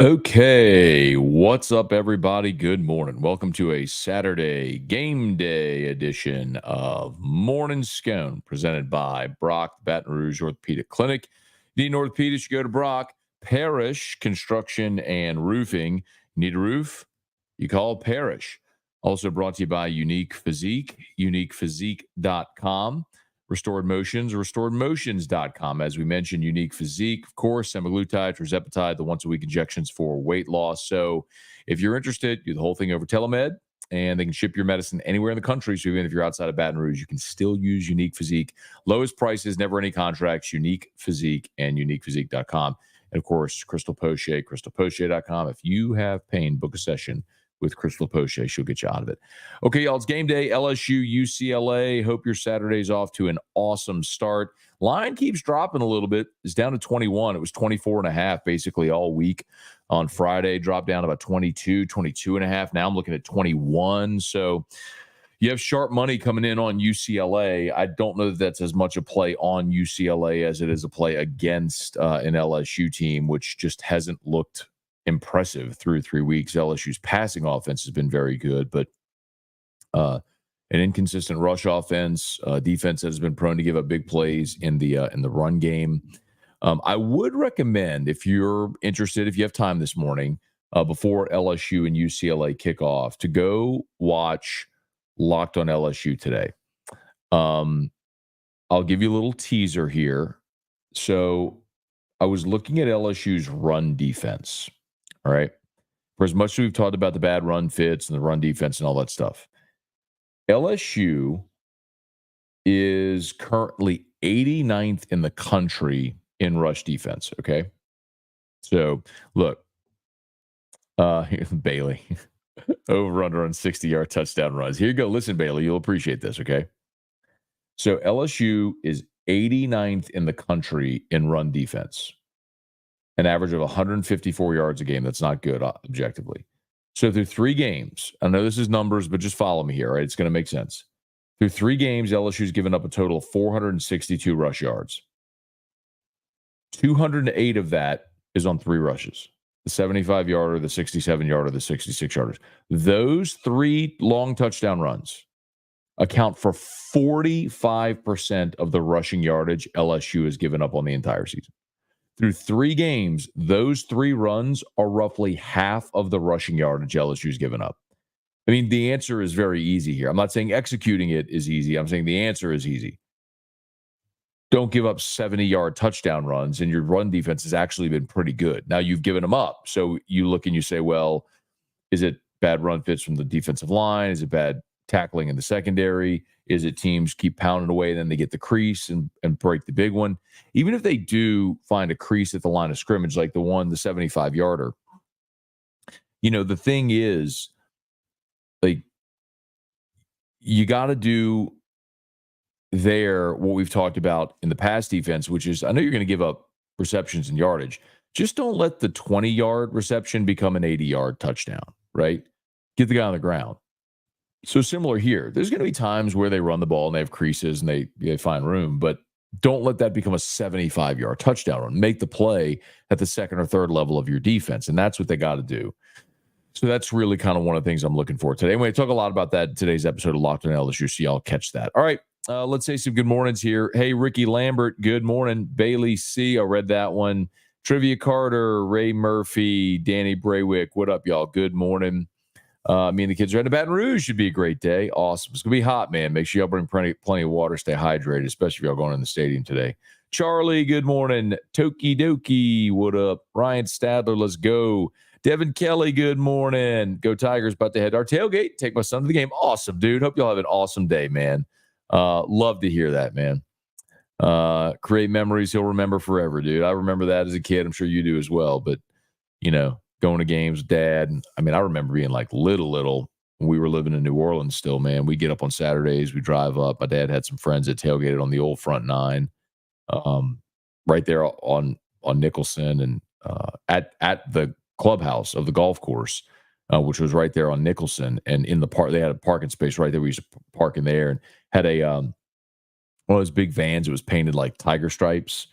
Okay, what's up, everybody? Good morning. Welcome to a Saturday game day edition of Morning Scone, presented by Brock Baton Rouge Orthopedic Clinic. Need an orthopedist? You go to Brock. Parish Construction and Roofing. Need a roof? You call Parish. Also brought to you by Unique Physique, uniquephysique.com. Restored Motions, restoredmotions.com. As we mentioned, Unique Physique, of course, semaglutide, tirzepatide, the once-a-week injections for weight loss. So if you're interested, do the whole thing over telemed, and they can ship your medicine anywhere in the country. So even if you're outside of Baton Rouge, you can still use Unique Physique. Lowest prices, never any contracts, Unique Physique and uniquephysique.com. And, of course, Crystal Poche, crystalpoche.com. If you have pain, book a session with Crystal Poche. She'll get you out of it. Okay, y'all, it's game day, LSU-UCLA. Hope your Saturday's off to an awesome start. Line keeps dropping a little bit. It's down to 21. It was 24.5 basically all week on Friday. Dropped down to about 22, 22.5. Now I'm looking at 21. So you have sharp money coming in on UCLA. I don't know that that's as much a play on UCLA as it is a play against an LSU team, which just hasn't looked impressive through 3 weeks. LSU's passing offense has been very good, but an inconsistent rush offense, defense that has been prone to give up big plays in the run game. I would recommend, if you're interested, if you have time this morning before LSU and UCLA kick off, to go watch Locked on LSU today. I'll give you a little teaser here. So I was looking at LSU's run defense. All right. For as much as we've talked about the bad run fits and the run defense and all that stuff, LSU is currently 89th in the country in rush defense. Okay. So look, Bailey, over under on 60-yard touchdown runs. Here you go. Listen, Bailey, you'll appreciate this. Okay. So LSU is 89th in the country in run defense. An average of 154 yards a game. That's not good objectively. So through 3 games, I know this is numbers, but just follow me here, right? It's going to make sense. Through 3 games, LSU's given up a total of 462 rush yards. 208 of that is on 3 rushes. The 75-yarder, the 67-yarder, the 66-yarders. Those 3 long touchdown runs account for 45% of the rushing yardage LSU has given up on the entire season. Through 3 games, those 3 runs are roughly half of the rushing yardage LSU's given up. I mean, the answer is very easy here. I'm not saying executing it is easy. I'm saying the answer is easy. Don't give up 70-yard touchdown runs, and your run defense has actually been pretty good. Now you've given them up. So you look and you say, well, is it bad run fits from the defensive line? Is it bad tackling in the secondary? Is it teams keep pounding away, then they get the crease and break the big one? Even if they do find a crease at the line of scrimmage, like the 75-yarder, the thing is, like, you got to do there what we've talked about in the past defense, which is, I know you're going to give up receptions and yardage. Just don't let the 20-yard reception become an 80-yard touchdown, right? Get the guy on the ground. So similar here. There's going to be times where they run the ball and they have creases and they find room, but don't let that become a 75-yard touchdown run. Make the play at the second or third level of your defense, and that's what they got to do. So that's really kind of one of the things I'm looking for today. Anyway, talk a lot about that in today's episode of Locked on LSU, so y'all catch that. All right, let's say some good mornings here. Hey, Ricky Lambert, good morning. Bailey C., I read that one. Trivia Carter, Ray Murphy, Danny Braywick, what up, y'all? Good morning. Me and the kids are at Baton Rouge. Should be a great day. Awesome. It's going to be hot, man. Make sure y'all bring plenty of water. Stay hydrated, especially if y'all going in the stadium today. Charlie, good morning. Toki Doki, what up? Ryan Stadler, let's go. Devin Kelly, good morning. Go Tigers, about to head to our tailgate. Take my son to the game. Awesome, dude. Hope y'all have an awesome day, man. Love to hear that, man. Create memories he'll remember forever, dude. I remember that as a kid. I'm sure you do as well. But, going to games with Dad. I mean, I remember being like little when we were living in New Orleans still, man. We get up on Saturdays. We drive up. My dad had some friends that tailgated on the old front 9 right there on Nicholson and at the clubhouse of the golf course, which was right there on Nicholson. And in the park, they had a parking space right there. We used to park in there and had a one of those big vans. It was painted like tiger stripes,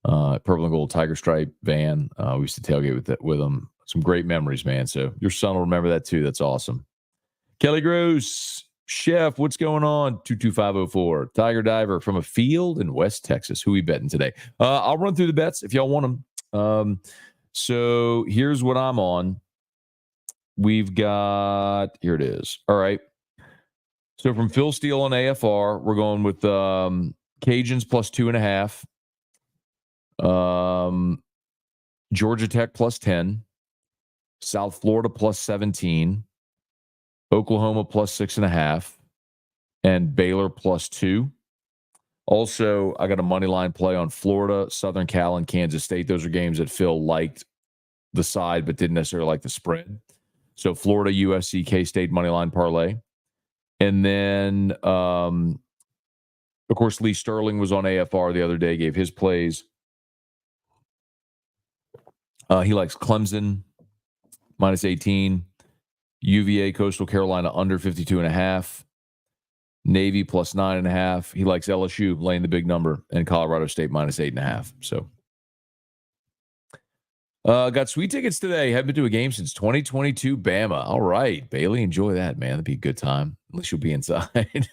purple and gold tiger stripe van. We used to tailgate with them Some great memories, man. So your son will remember that too. That's awesome. Kelly Gross, Chef, what's going on? 22504. Tiger Diver from a field in West Texas. Who we betting today? I'll run through the bets if y'all want them. So here's what I'm on. We've got, here it is. All right. So from Phil Steele on AFR, we're going with Cajuns plus 2.5. Georgia Tech plus 10. South Florida plus 17. Oklahoma plus 6.5. And Baylor plus 2. Also, I got a money line play on Florida, Southern Cal, and Kansas State. Those are games that Phil liked the side but didn't necessarily like the spread. So Florida, USC, K-State money line parlay. And then, of course, Lee Sterling was on AFR the other day, gave his plays. He likes Clemson, minus 18. UVA, Coastal Carolina, under 52.5. Navy, plus 9.5. He likes LSU, laying the big number. And Colorado State, minus 8.5. So, got sweet tickets today. Haven't been to a game since 2022 Bama. All right, Bailey, enjoy that, man. That'd be a good time. At least you'll be inside.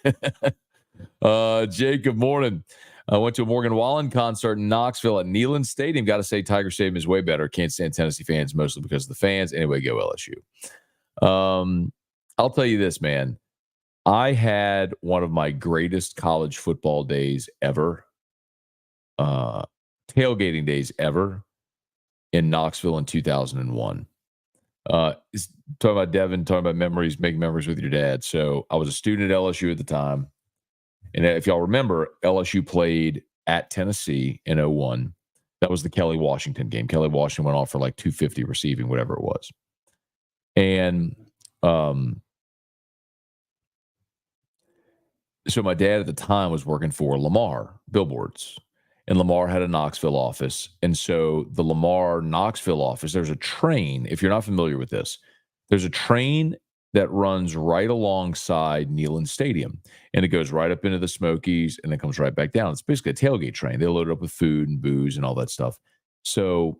Jake, good morning. I went to a Morgan Wallen concert in Knoxville at Neyland Stadium. Got to say, Tiger Stadium is way better. Can't stand Tennessee fans, mostly because of the fans. Anyway, go LSU. I'll tell you this, man. I had one of my greatest college football days ever, tailgating days ever, in Knoxville in 2001. Talking about Devin, talking about memories, making memories with your dad. So I was a student at LSU at the time. And if y'all remember, LSU played at Tennessee in 01. That was the Kelly Washington game. Kelly Washington went off for like 250 receiving, whatever it was. And so my dad at the time was working for Lamar Billboards. And Lamar had a Knoxville office. And so the Lamar Knoxville office, there's a train. If you're not familiar with this, there's a train that runs right alongside Neyland Stadium. And it goes right up into the Smokies and then comes right back down. It's basically a tailgate train. They load it up with food and booze and all that stuff. So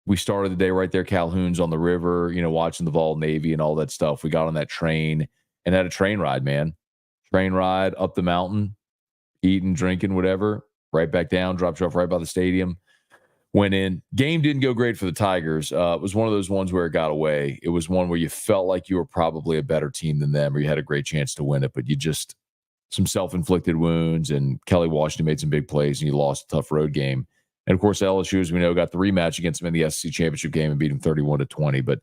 we started the day right there, Calhoun's on the river, watching the Vol Navy and all that stuff. We got on that train and had a train ride, man. Train ride up the mountain, eating, drinking, whatever. Right back down, dropped you off right by the stadium. Went in. Game didn't go great for the Tigers. It was one of those ones where it got away. It was one where you felt like you were probably a better team than them, or you had a great chance to win it, but you just, some self-inflicted wounds, and Kelly Washington made some big plays, and you lost a tough road game. And, of course, LSU, as we know, got the rematch against them in the SEC championship game and beat them 31-20. But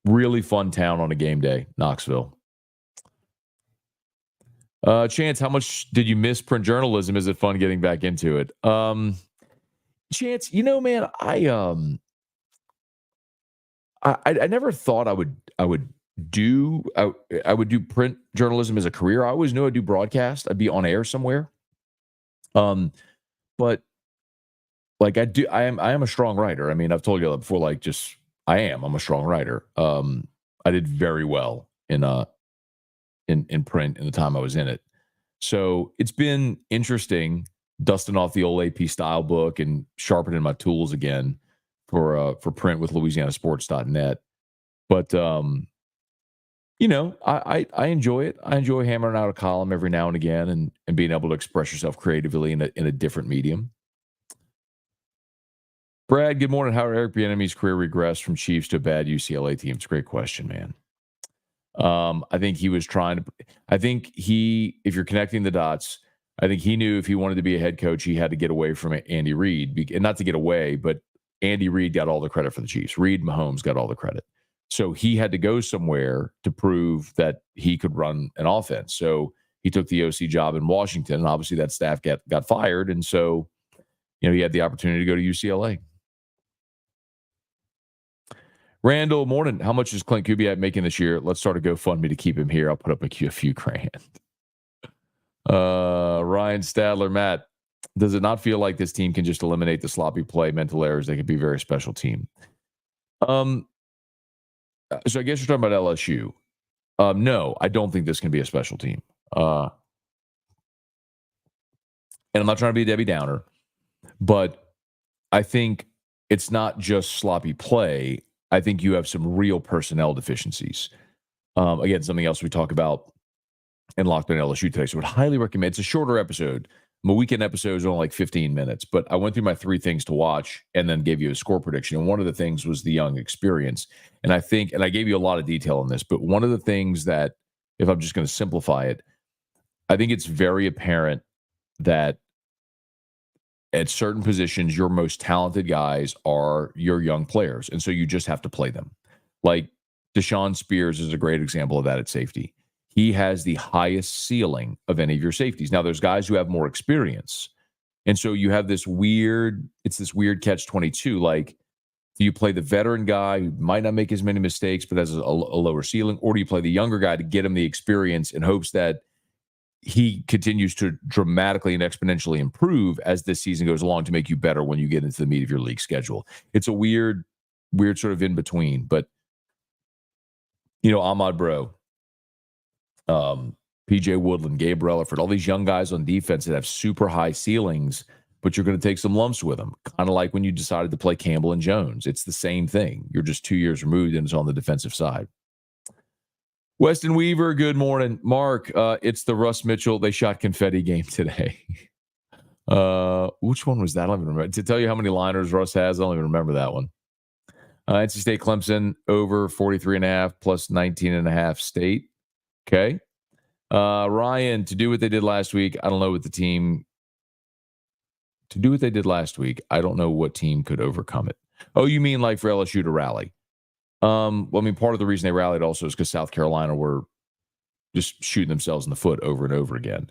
really fun town on a game day, Knoxville. Chance, how much did you miss print journalism? Is it fun getting back into it? Chance, man, I never thought I would do print journalism as a career. I always knew I'd do broadcast. I'd be on air somewhere. But like I am a strong writer. I mean, I've told you that before. I'm a strong writer. I did very well in print in the time I was in it. So it's been interesting dusting off the old AP style book and sharpening my tools again for print with LouisianaSports.net. But I enjoy it. I enjoy hammering out a column every now and again and being able to express yourself creatively in a different medium. Brad, good morning. How did Eric Bieniemy's career regress from Chiefs to a bad UCLA team? It's a great question, man. I think he was trying to. If you're connecting the dots, I think he knew if he wanted to be a head coach, he had to get away from Andy Reid, and not to get away, but Andy Reid got all the credit for the Chiefs. Reid, Mahomes got all the credit. So he had to go somewhere to prove that he could run an offense. So he took the OC job in Washington, and obviously that staff got fired, and so he had the opportunity to go to UCLA. Randall, morning. How much is Clint Kubiak making this year? Let's start a GoFundMe to keep him here. I'll put up a few grand. Ryan Stadler, Matt, does it not feel like this team can just eliminate the sloppy play, mental errors? They could be a very special team. So I guess you're talking about LSU. No, I don't think this can be a special team. And I'm not trying to be a Debbie Downer, but I think it's not just sloppy play. I think you have some real personnel deficiencies. Again, something else we talk about in Locked On LSU today. So I would highly recommend. It's a shorter episode. My weekend episode is only like 15 minutes, but I went through my 3 things to watch and then gave you a score prediction. And one of the things was the young experience. And I think, and I gave you a lot of detail on this, but one of the things that, if I'm just going to simplify it, I think it's very apparent that at certain positions, your most talented guys are your young players. And so you just have to play them. Like Deshaun Spears is a great example of that at safety. He has the highest ceiling of any of your safeties. Now, there's guys who have more experience. And so you have this weird catch 22. Like, do you play the veteran guy who might not make as many mistakes, but has a lower ceiling? Or do you play the younger guy to get him the experience in hopes that he continues to dramatically and exponentially improve as this season goes along to make you better when you get into the meat of your league schedule? It's a weird sort of in between. But, Ahmad Bro, PJ Woodland, Gabe Relaford, all these young guys on defense that have super high ceilings, but you're going to take some lumps with them. Kind of like when you decided to play Campbell and Jones. It's the same thing. You're just 2 years removed, and it's on the defensive side. Weston Weaver, good morning. Mark, it's the Russ Mitchell. They shot confetti game today. Which one was that? I don't even remember. To tell you how many liners Russ has, I don't even remember that one. NC State Clemson over 43.5 plus 19.5 State. Okay. Ryan, to do what they did last week, I don't know what the team. To do what they did last week, I don't know what team could overcome it. Oh, you mean like for LSU to rally? Well, I mean, part of the reason they rallied also is because South Carolina were just shooting themselves in the foot over and over again.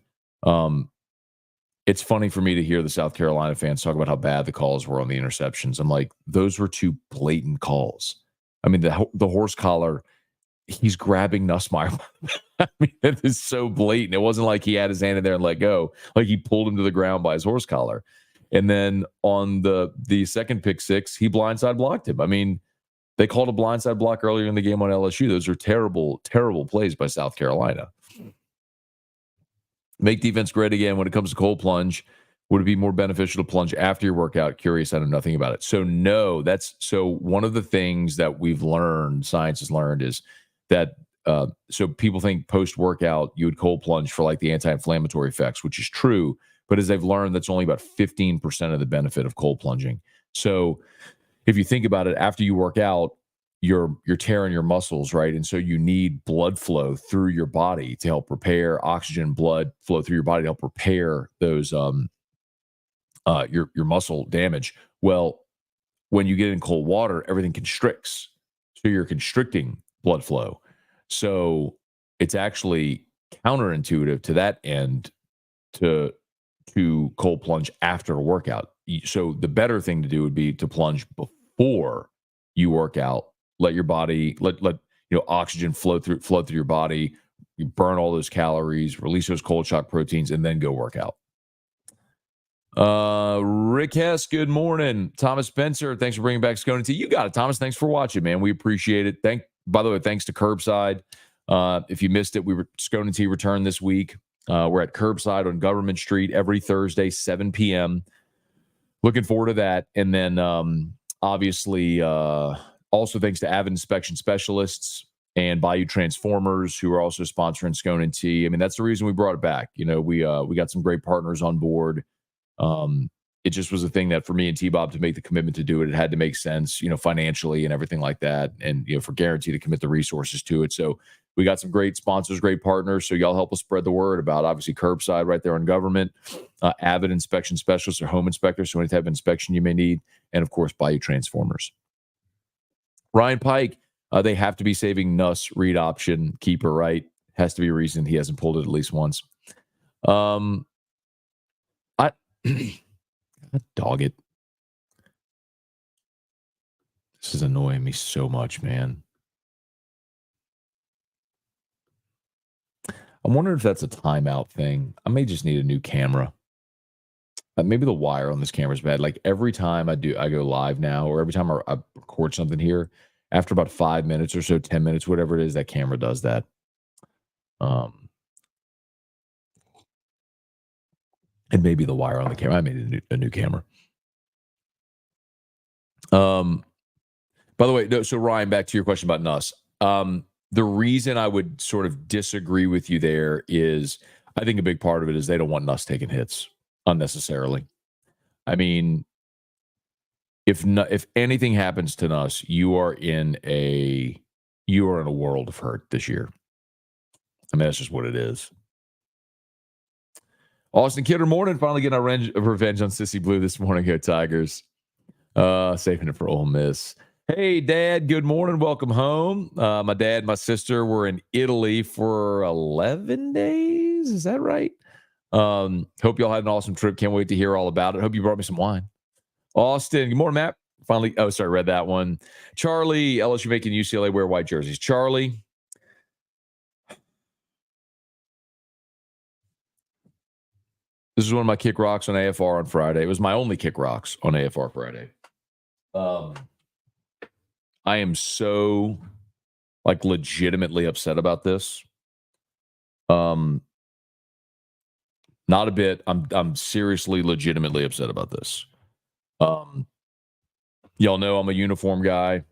It's funny for me to hear the South Carolina fans talk about how bad the calls were on the interceptions. I'm like, those were 2 blatant calls. I mean, the horse collar, he's grabbing Nussmeier. I mean, it is so blatant. It wasn't like he had his hand in there and let go. Like he pulled him to the ground by his horse collar. And then on the second pick 6, he blindside blocked him. I mean, they called a blindside block earlier in the game on LSU. Those are terrible, terrible plays by South Carolina. Make defense great again when it comes to cold plunge. Would it be more beneficial to plunge after your workout? Curious, I know nothing about it. So no, so one of the things that we've learned, science has learned, is that so people think post-workout you would cold plunge for like the anti-inflammatory effects, which is true. But as they've learned, that's only about 15% of the benefit of cold plunging. So if you think about it, after you work out, you're tearing your muscles, right? And so you need blood flow through your body to help repair, oxygen, blood flow through your body to help repair those your muscle damage. Well, when you get in cold water, everything constricts. So you're constricting blood flow. So it's actually counterintuitive to that end to cold plunge after a workout. So the better thing to do would be to plunge before you work out. Let your body let oxygen flow through your body. You burn all those calories, release those cold shock proteins, and then go work out. Rick Hess, good morning. Thomas Spencer, thanks for bringing back Scone. You got it, Thomas. Thanks for watching, man. We appreciate it. By the way, thanks to Curbside. If you missed it, Scone T returned this week. We're at Curbside on Government Street every Thursday, 7 p.m. Looking forward to that. And then obviously also thanks to Avid Inspection Specialists and Bayou Transformers, who are also sponsoring Scone and T. I mean, that's the reason we brought it back. We got some great partners on board. It just was a thing that for me and T-Bob to make the commitment to do it, it had to make sense, financially and everything like that. And, for Guarantee to commit the resources to it. So we got some great sponsors, great partners. So y'all help us spread the word about obviously Curbside right there on Government, Avid Inspection Specialists or home inspectors. So any type of inspection you may need. And of course, Bayou Transformers. Ryan Pike, they have to be saving Nuss read option keeper, right? Has to be a reason he hasn't pulled it at least once. Dog it. This is annoying me so much, man. I'm wondering if that's a timeout thing. I may just need a new camera. Maybe the wire on this camera is bad. Like every time I go live now, or every time I record something here, after about 5 minutes or so, 10 minutes, whatever it is, that camera does that. And maybe the wire on the camera. I made a new camera. By the way, so Ryan, back to your question about Nuss. The reason I would sort of disagree with you there is I think a big part of it is they don't want Nuss taking hits unnecessarily. I mean, if anything happens to Nuss, you are in a world of hurt this year. I mean, that's just what it is. Austin Kidder morning, finally getting our revenge on Sissy Blue this morning. Go Tigers. Saving it for Ole Miss. Hey, Dad, good morning. Welcome home. My dad and my sister were in Italy for 11 days. Is that right? Hope y'all had an awesome trip. Can't wait to hear all about it. Hope you brought me some wine. Austin, good morning, Matt. Finally, read that one. Charlie, LSU making UCLA wear white jerseys. Charlie, this is one of my kick rocks on AFR on Friday. It was my only kick rocks on AFR Friday. I am so legitimately upset about this. Not a bit. I'm seriously, legitimately upset about this. Y'all know I'm a uniform guy.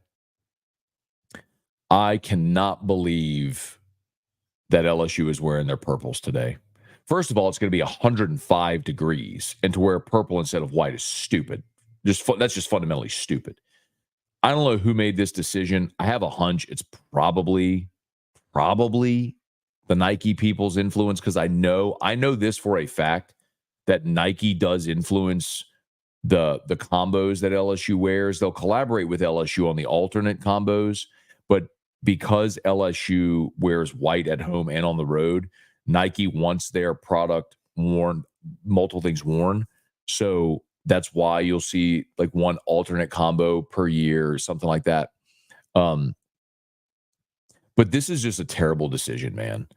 I cannot believe that LSU is wearing their purples today. First of all, it's going to be 105 degrees, and to wear purple instead of white is stupid. That's just fundamentally stupid. I don't know who made this decision. I have a hunch it's probably the Nike people's influence, because I know this for a fact that Nike does influence the combos that LSU wears. They'll collaborate with LSU on the alternate combos, but because LSU wears white at home and on the road, Nike wants their product worn, multiple things worn. So that's why you'll see one alternate combo per year, something like that. But this is just a terrible decision, man.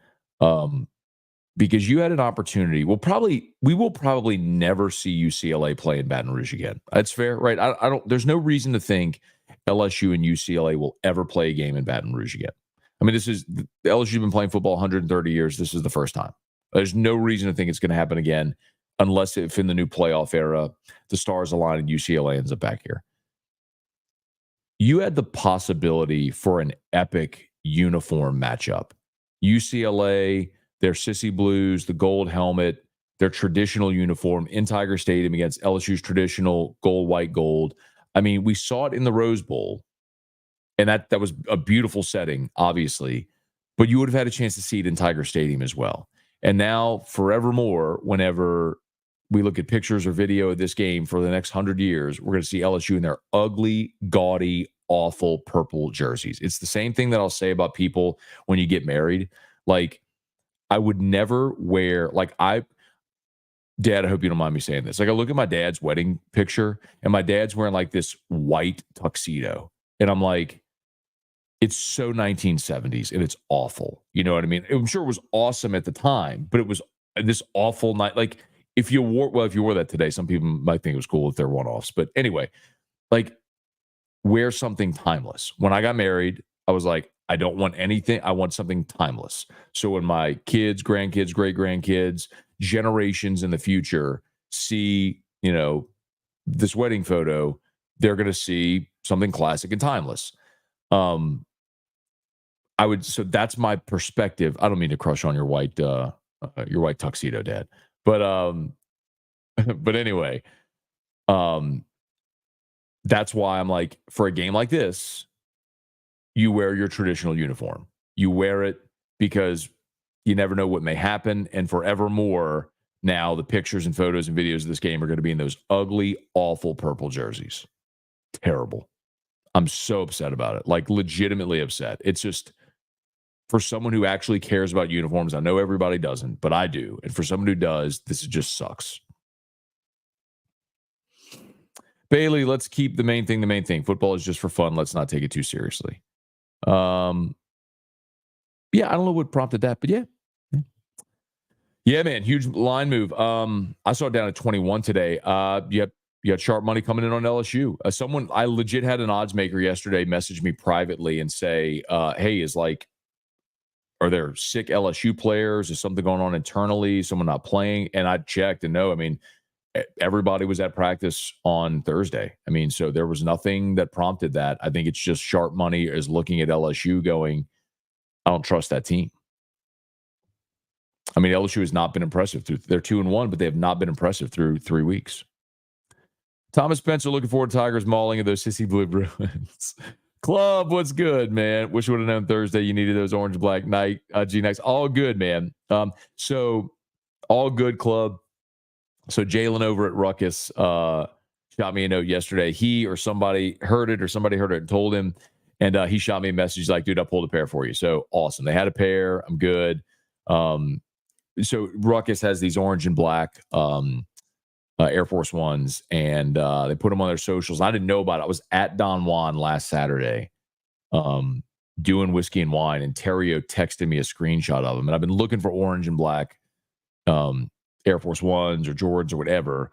Because you had an opportunity. We will probably never see UCLA play in Baton Rouge again. That's fair, right? I don't. There's no reason to think LSU and UCLA will ever play a game in Baton Rouge again. I mean, LSU's been playing football 130 years. This is the first time. There's no reason to think it's going to happen again, unless if in the new playoff era the stars align and UCLA ends up back here. You had the possibility for an epic uniform matchup. UCLA, their Sissy Blues, the gold helmet, their traditional uniform in Tiger Stadium against LSU's traditional gold, white, gold. I mean, we saw it in the Rose Bowl, and that was a beautiful setting, obviously, but you would have had a chance to see it in Tiger Stadium as well. And now, forevermore, whenever we look at pictures or video of this game for the next 100 years, we're going to see LSU in their ugly, gaudy, awful purple jerseys. It's the same thing that I'll say about people when you get married. I would never wear, Dad, I hope you don't mind me saying this. I look at my dad's wedding picture, and my dad's wearing this white tuxedo. And I'm like, it's so 1970s, and it's awful. You know what I mean? I'm sure it was awesome at the time, but it was this awful night. If you wore that today, some people might think it was cool if they're one-offs. But anyway, wear something timeless. When I got married, I was like, I don't want anything. I want something timeless. So when my kids, grandkids, great-grandkids, generations in the future see, this wedding photo, they're going to see something classic and timeless. So that's my perspective. I don't mean to crush on your white tuxedo, Dad. But but anyway, that's why I'm like, for a game like this, you wear your traditional uniform. You wear it because you never know what may happen. And forevermore, now the pictures and photos and videos of this game are going to be in those ugly, awful purple jerseys. Terrible. I'm so upset about it. Legitimately upset. It's just, for someone who actually cares about uniforms, I know everybody doesn't, but I do. And for someone who does, this just sucks. Bailey, let's keep the main thing. Football is just for fun. Let's not take it too seriously. Yeah, I don't know what prompted that, but yeah. Yeah, man, huge line move. I saw it down at 21 today. You got sharp money coming in on LSU. I legit had an odds maker yesterday message me privately and say, hey, are there sick LSU players? Is something going on internally? Someone not playing? And I checked, and no, I mean, everybody was at practice on Thursday. I mean, so there was nothing that prompted that. I think it's just sharp money is looking at LSU going, I don't trust that team. I mean, LSU has not been impressive they're 2-1, but they have not been impressive through 3 weeks. Thomas Spencer looking forward to Tigers mauling of those sissy blue Bruins. Club, what's good, man? Wish I would have known Thursday you needed those orange black night G-Nikes. All good, man. So all good, club. So Jalen over at Ruckus shot me a note yesterday. He or somebody heard it and told him. And he shot me a message. He's like, dude, I pulled a pair for you. So awesome. They had a pair. I'm good. So Ruckus has these orange and black Air Force Ones, and they put them on their socials. I didn't know about it. I was at Don Juan last Saturday doing whiskey and wine, and Terrio texted me a screenshot of them. And I've been looking for orange and black Air Force Ones or Jordans or whatever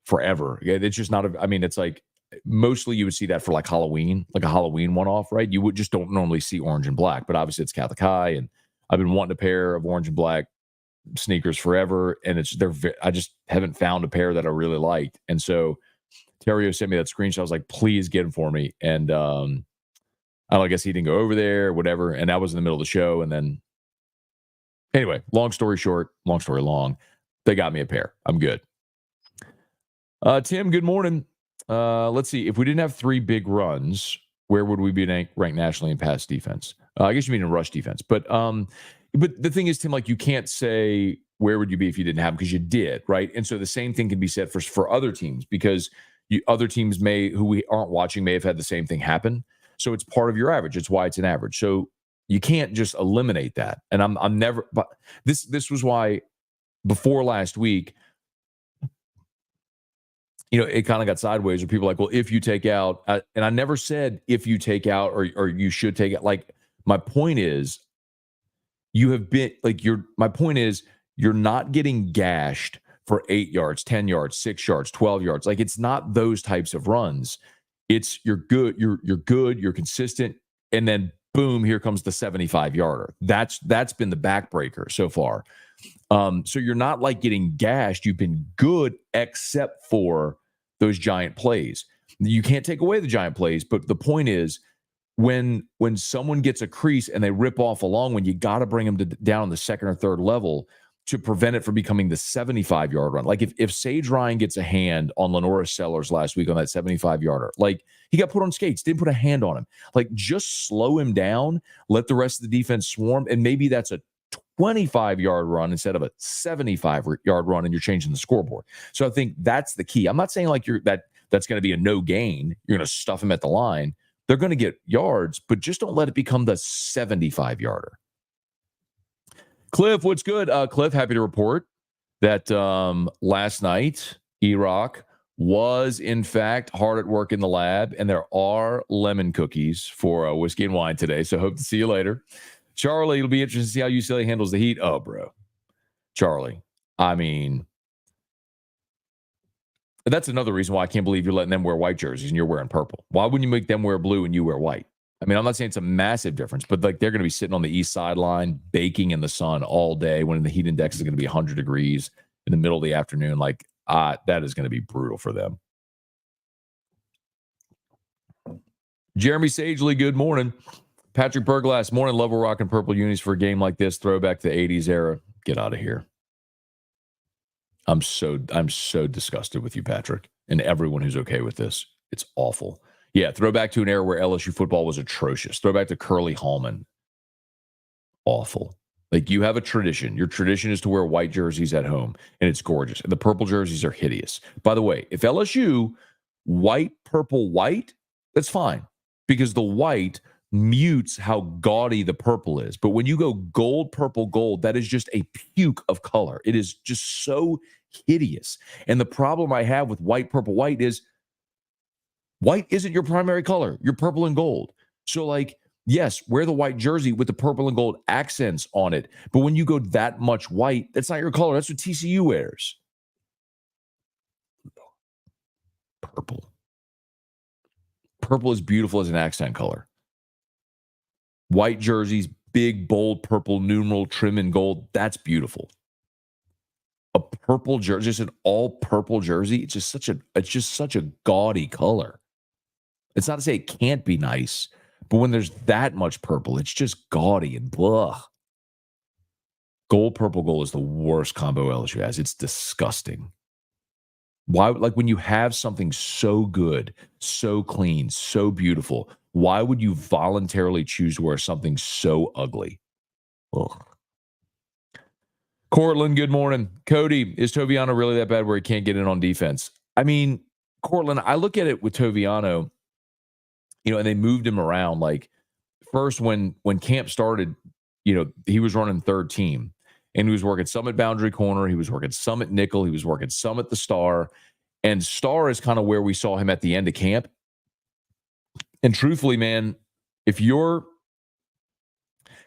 forever. It's just not it's like mostly you would see that for like Halloween, like a Halloween one-off, right? You would just don't normally see orange and black, but obviously it's Catholic High, and I've been wanting a pair of orange and black sneakers forever, and I just haven't found a pair that I really liked. And so Terrio sent me that screenshot. I was like, please get them for me. And I guess he didn't go over there or whatever, and that was in the middle of the show. And then anyway, long story short, long story long, they got me a pair. I'm good. Tim, good morning. Let's see. If we didn't have 3 big runs, where would we be ranked nationally in pass defense? I guess you mean in rush defense. But the thing is, Tim, like, you can't say where would you be if you didn't have them, because you did, right? And so the same thing can be said for other teams, because other teams who we aren't watching may have had the same thing happen. So it's part of your average. It's why it's an average. So you can't just eliminate that. And I'm never. But this was why before last week, it kind of got sideways where people are like, well, if you take out, and I never said if you take out or you should take out. Like, my point is, my point is, you're not getting gashed for 8 yards, 10 yards, 6 yards, 12 yards. Like, it's not those types of runs. It's you're good, you're consistent, and then boom, here comes the 75-yarder. That's been the backbreaker so far. So you're not like getting gashed. You've been good except for those giant plays. You can't take away the giant plays, but the point is, when someone gets a crease and they rip off a long one, you got to bring them down the second or third level to prevent it from becoming the 75-yard run. Like, if Sage Ryan gets a hand on Lenora Sellers last week on that 75-yarder, like, he got put on skates, didn't put a hand on him. Like, just slow him down, let the rest of the defense swarm, and maybe that's a 25-yard run instead of a 75-yard run, and you're changing the scoreboard. So I think that's the key. I'm not saying like that's going to be a no gain. You're going to stuff them at the line. They're going to get yards, but just don't let it become the 75-yarder. Cliff, what's good? Cliff, happy to report that last night, E-Rock was, in fact, hard at work in the lab, and there are lemon cookies for whiskey and wine today, so hope to see you later. Charlie, it'll be interesting to see how UCLA handles the heat. Oh, bro. Charlie, I mean, that's another reason why I can't believe you're letting them wear white jerseys and you're wearing purple. Why wouldn't you make them wear blue and you wear white? I mean, I'm not saying it's a massive difference, but like, they're going to be sitting on the east sideline, baking in the sun all day when the heat index is going to be 100 degrees in the middle of the afternoon. Like, that is going to be brutal for them. Jeremy Sagely, good morning. Patrick Berglass, morning. Love rocking purple unis for a game like this. Throwback to the 80s era. Get out of here. I'm so disgusted with you, Patrick, and everyone who's okay with this. It's awful. Yeah, throwback to an era where LSU football was atrocious. Throwback to Curly Hallman. Awful. Like, you have a tradition. Your tradition is to wear white jerseys at home, and it's gorgeous. And the purple jerseys are hideous. By the way, if LSU white, purple, white, that's fine, because the white mutes how gaudy the purple is. But when you go gold, purple, gold, that is just a puke of color. It is just so hideous. And the problem I have with white, purple, white is white isn't your primary color. You're purple and gold. So, like, yes, wear the white jersey with the purple and gold accents on it. But when you go that much white, that's not your color. That's what TCU wears. Purple. Purple is beautiful as an accent color. White jerseys, big, bold, purple numeral trim in gold. That's beautiful. a purple jersey, just an all purple jersey. It's just such a gaudy color. It's not to say it can't be nice, but when there's that much purple, it's just gaudy and blah. Gold, purple, gold is the worst combo LSU has. It's disgusting. Why, like when you have something so good, so clean, so beautiful, why would you voluntarily choose to wear something so ugly? Ugh. Cortland, good morning. Cody, is Toviano really that bad where he can't get in on defense? I mean, Cortland, I look at it with Toviano, and they moved him around. Like first when camp started, he was running third team and he was working some at boundary corner. He was working some at nickel. He was working some at the star. And star is kind of where we saw him at the end of camp. And truthfully, man, if you're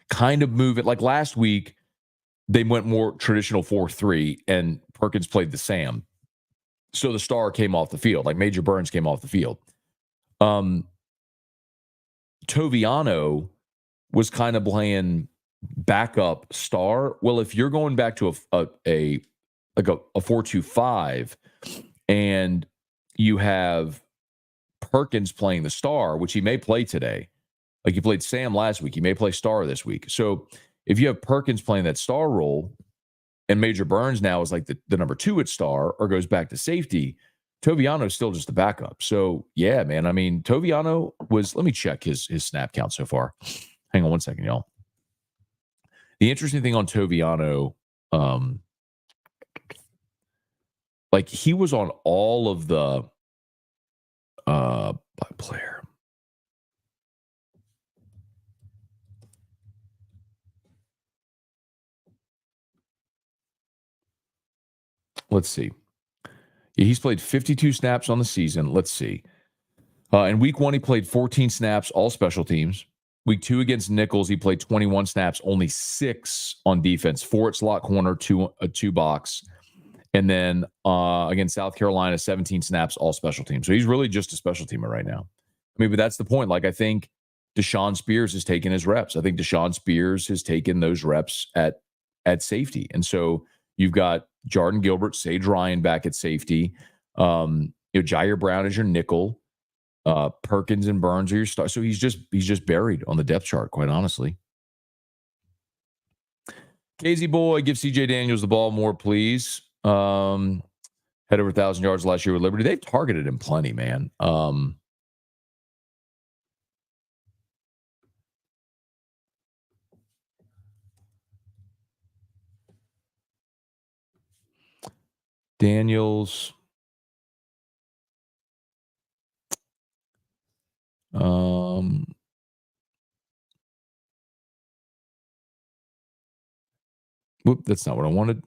kind of moving, like last week, they went more traditional 4-3 and Perkins played the Sam. So the star came off the field, like Major Burns came off the field. Toviano was kind of playing backup star. Well, if you're going back to a 4-2-5 and you have Perkins playing the star, which he may play today, like he played Sam last week, he may play star this week. So if you have Perkins playing that star role and Major Burns now is like the number 2 at star or goes back to safety, Toviano is still just the backup. So, yeah, man, I mean, Toviano was – let me check his snap count so far. Hang on one second, y'all. The interesting thing on Toviano, like he was on all of the by player. Let's see. Yeah, he's played 52 snaps on the season. Let's see. In week 1, he played 14 snaps, all special teams. Week 2 against Nichols, he played 21 snaps, only 6 on defense, 4 at slot corner, 2 box. And then against South Carolina, 17 snaps, all special teams. So he's really just a special teamer right now. I mean, but that's the point. Like, I think Deshaun Spears has taken his reps. I think Deshaun Spears has taken those reps at safety. And so you've got Jordan Gilbert, Sage Ryan back at safety. Jair Brown is your nickel. Perkins and Burns are your stars. So he's just buried on the depth chart, quite honestly. KZ boy, give CJ Daniels the ball more, please. Had over 1,000 yards last year with Liberty. They've targeted him plenty, man. Daniels. Whoop, that's not what I wanted.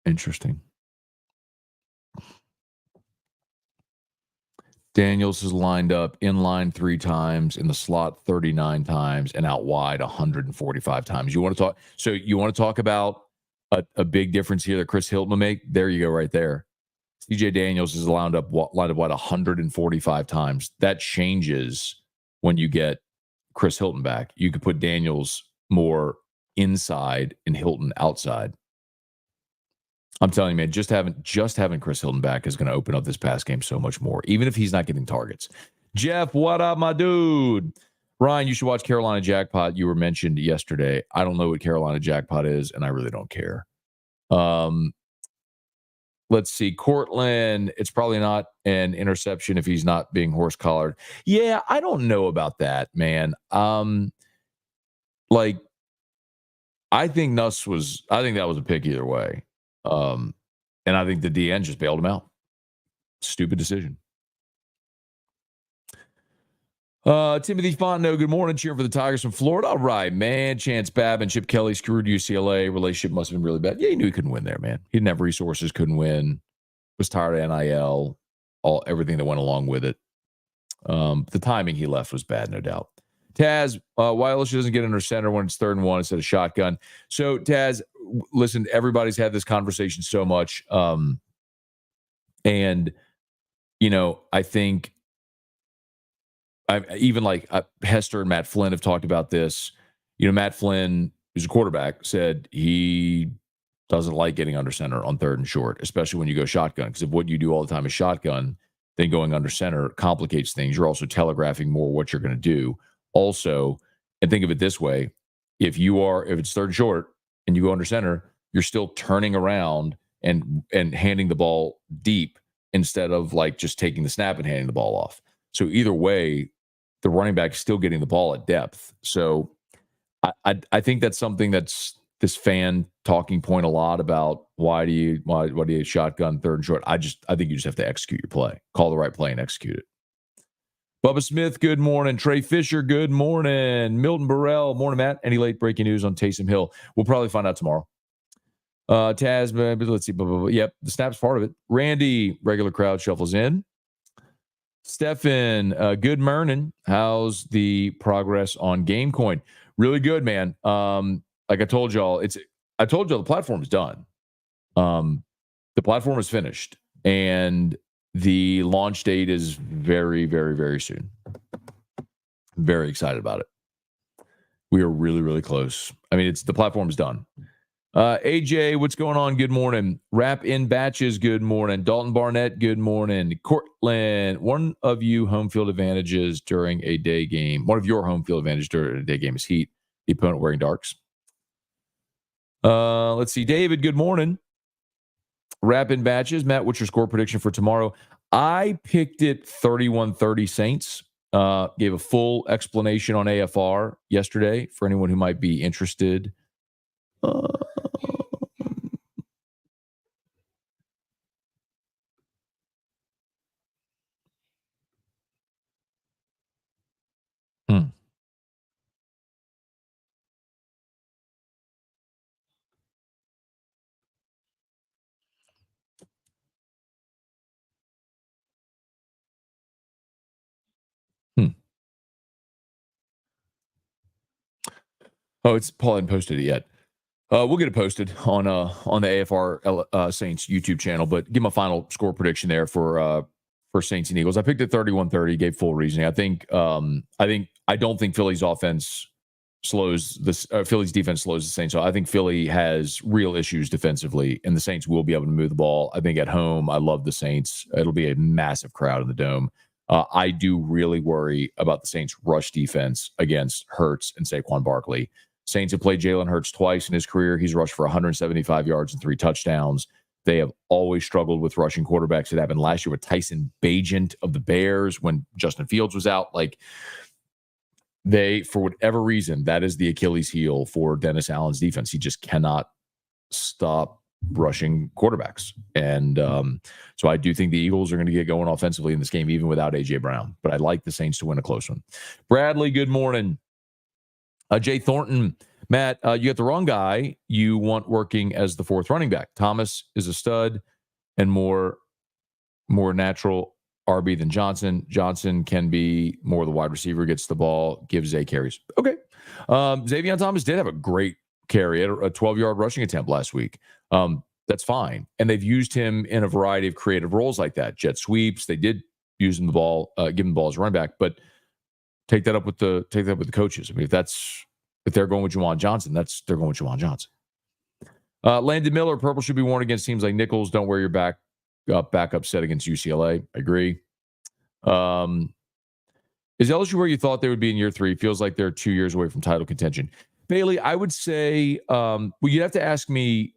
Interesting. Daniels is lined up in line 3 times, in the slot 39 times, and out wide 145 times. You want to talk about a big difference here that Chris Hilton will make? There you go, right there. CJ Daniels is lined up wide 145 times. That changes when you get Chris Hilton back. You could put Daniels more inside and Hilton outside. I'm telling you, man, just having Chris Hilton back is going to open up this pass game so much more, even if he's not getting targets. Jeff, what up, my dude? Ryan, you should watch Carolina Jackpot. You were mentioned yesterday. I don't know what Carolina Jackpot is, and I really don't care. Let's see. Cortland, it's probably not an interception if he's not being horse-collared. Yeah, I don't know about that, man. I think that was a pick either way. And I think the DN just bailed him out. Stupid decision. Timothy Fontenot, good morning. Cheering for the Tigers from Florida. All right, man. Chance Babb and Chip Kelly screwed UCLA. Relationship must have been really bad. Yeah, he knew he couldn't win there, man. He didn't have resources, couldn't win. Was tired of NIL, everything that went along with it. The timing he left was bad, no doubt. Taz, why LSU doesn't get under center when it's 3rd and 1 instead of shotgun? So, Taz, listen, everybody's had this conversation so much. And, I think even like Hester and Matt Flynn have talked about this. Matt Flynn, who's a quarterback, said he doesn't like getting under center on third and short, especially when you go shotgun. Because if what you do all the time is shotgun, then going under center complicates things. You're also telegraphing more what you're going to do. Also, and think of it this way: if it's third and short and you go under center, you're still turning around and handing the ball deep instead of like just taking the snap and handing the ball off. So either way, the running back is still getting the ball at depth. So I think that's something that's this fan talking point a lot about why do you shotgun third and short? I think you just have to execute your play, call the right play and execute it. Bubba Smith, good morning. Trey Fisher, good morning. Milton Burrell, morning, Matt. Any late breaking news on Taysom Hill? We'll probably find out tomorrow. Taz, let's see. Blah, blah, blah. Yep, the snap's part of it. Randy, regular crowd shuffles in. Stefan, good morning. How's the progress on GameCoin? Really good, man. Like I told y'all, the platform is done. The platform is finished, and the launch date is very, very, very soon. Very excited about it. We are really, really close. I mean, the platform is done. AJ, what's going on? Good morning. Wrap in batches. Good morning. Dalton Barnett. Good morning. Cortland, one of your home field advantages during a day game is heat. The opponent wearing darks. Let's see. David, good morning. Wrap in batches. Matt, what's your score prediction for tomorrow? I picked it 31-30 Saints. Gave a full explanation on AFR yesterday for anyone who might be interested. Oh, Paul hadn't posted it yet. We'll get it posted on the AFR Saints YouTube channel, but give my final score prediction there for Saints and Eagles. I picked it 31-30, gave full reasoning. I don't think Philly's offense slows Philly's defense slows the Saints. So I think Philly has real issues defensively, and the Saints will be able to move the ball. I think at home, I love the Saints. It'll be a massive crowd in the Dome. I do really worry about the Saints' rush defense against Hurts and Saquon Barkley. Saints have played Jalen Hurts twice in his career. He's rushed for 175 yards and 3 touchdowns. They have always struggled with rushing quarterbacks. It happened last year with Tyson Bagent of the Bears when Justin Fields was out. Like, for whatever reason, that is the Achilles heel for Dennis Allen's defense. He just cannot stop rushing quarterbacks. And so I do think the Eagles are going to get going offensively in this game, even without A.J. Brown. But I'd like the Saints to win a close one. Bradley, good morning. Jay Thornton, Matt, you got the wrong guy. You want working as the fourth running back. Thomas is a stud and more natural RB than Johnson. Johnson can be more the wide receiver, gets the ball, gives Zay carries. Okay. Xavier Thomas did have a great carry, a 12-yard rushing attempt last week. That's fine. And they've used him in a variety of creative roles like that. Jet sweeps. They did use him give him the ball as a running back, but take that up with the coaches. I mean, if they're going with Juwan Johnson, they're going with Juwan Johnson. Landon Miller, purple should be worn against teams like Nichols. Don't wear your backup set against UCLA. I agree. Is LSU where you thought they would be in year 3? Feels like they're 2 years away from title contention. Bailey, I would say, well, you'd have to ask me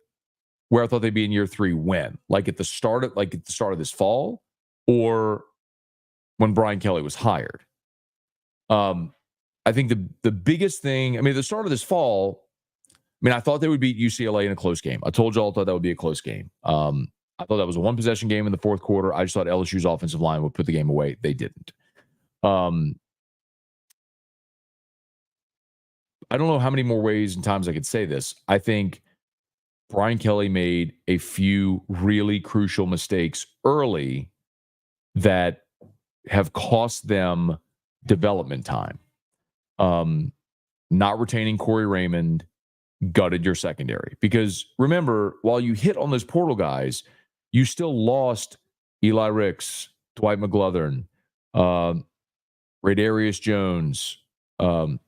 where I thought they'd be in year 3 when, like at the start of this fall, or when Brian Kelly was hired. I think the biggest thing, I mean, the start of this fall, I mean, I thought they would beat UCLA in a close game. I told y'all I thought that would be a close game. I thought that was a one-possession game in the fourth quarter. I just thought LSU's offensive line would put the game away. They didn't. I don't know how many more ways and times I could say this. I think Brian Kelly made a few really crucial mistakes early that have cost them development time. Not retaining Corey Raymond gutted your secondary. Because remember, while you hit on those portal guys, you still lost Eli Ricks, Dwight McGlothern, Radarius Jones, Demarius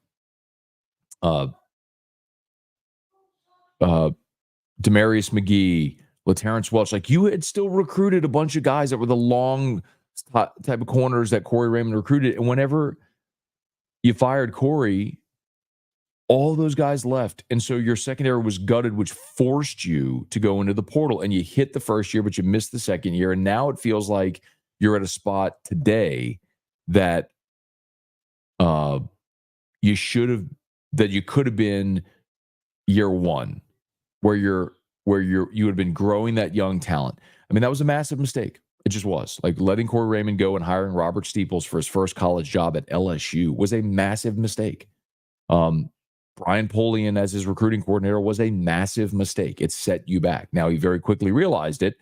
McGee, LaTerrence Welch. Like, you had still recruited a bunch of guys that were the long type of corners that Corey Raymond recruited. And whenever you fired Corey, all those guys left. And so your secondary was gutted, which forced you to go into the portal. And you hit the first year, but you missed the second year. And now it feels like you're at a spot today that you could have been year one, where you would have been growing that young talent. I mean, that was a massive mistake. It just was. Like, letting Corey Raymond go and hiring Robert Steeples for his first college job at LSU was a massive mistake. Brian Polian as his recruiting coordinator was a massive mistake. It set you back. Now, he very quickly realized it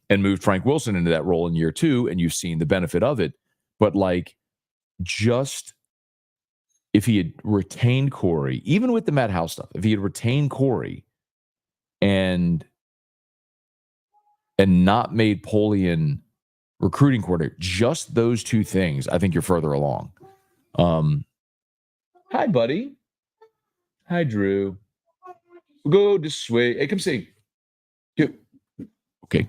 and moved Frank Wilson into that role in year two, and you've seen the benefit of it. But, like, just if he had retained Corey, even with the Matt House stuff, if he had retained Corey and not made Polian recruiting coordinator, just those two things, I think you're further along. Hi, buddy. Hi, Drew. We'll go this way. Hey, come see. Yep. Okay.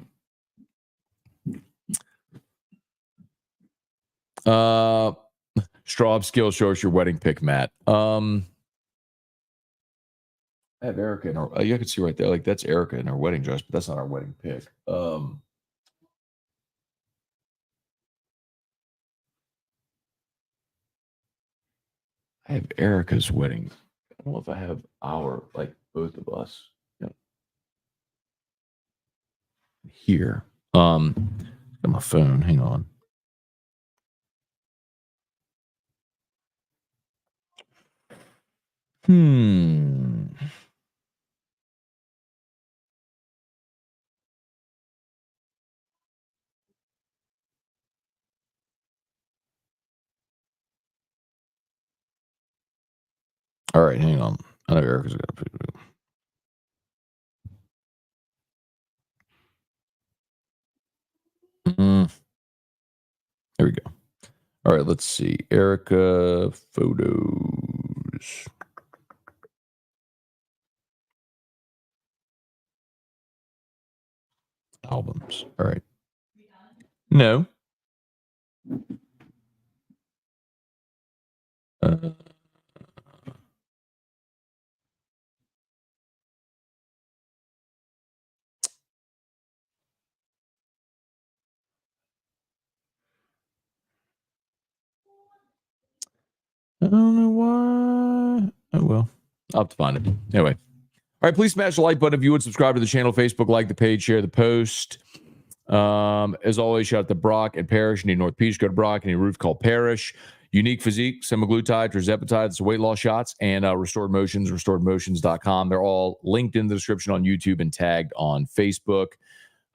Straw skill, show us your wedding pic, Matt. I have Erica in our. You can see right there, like, that's Erica in her wedding dress, but that's not our wedding pic. I have Erica's wedding. I don't know if I have both of us. Yep. Here. Got my phone. Hang on. All right, hang on. I know Erica's got a picture. There we go. All right, let's see. Erica photos. Albums. All right. No. I don't know why. Oh, well. I'll have to find it. Anyway. All right, please smash the like button if you would. Subscribe to the channel, Facebook, like the page, share the post. As always, shout out to Brock and Parrish. You need North Beach, go to Brock. You need Roof, call Parrish. Unique Physique, semaglutide, tirzepatide, it's weight loss shots, and Restored Motions, restoredmotions.com. They're all linked in the description on YouTube and tagged on Facebook.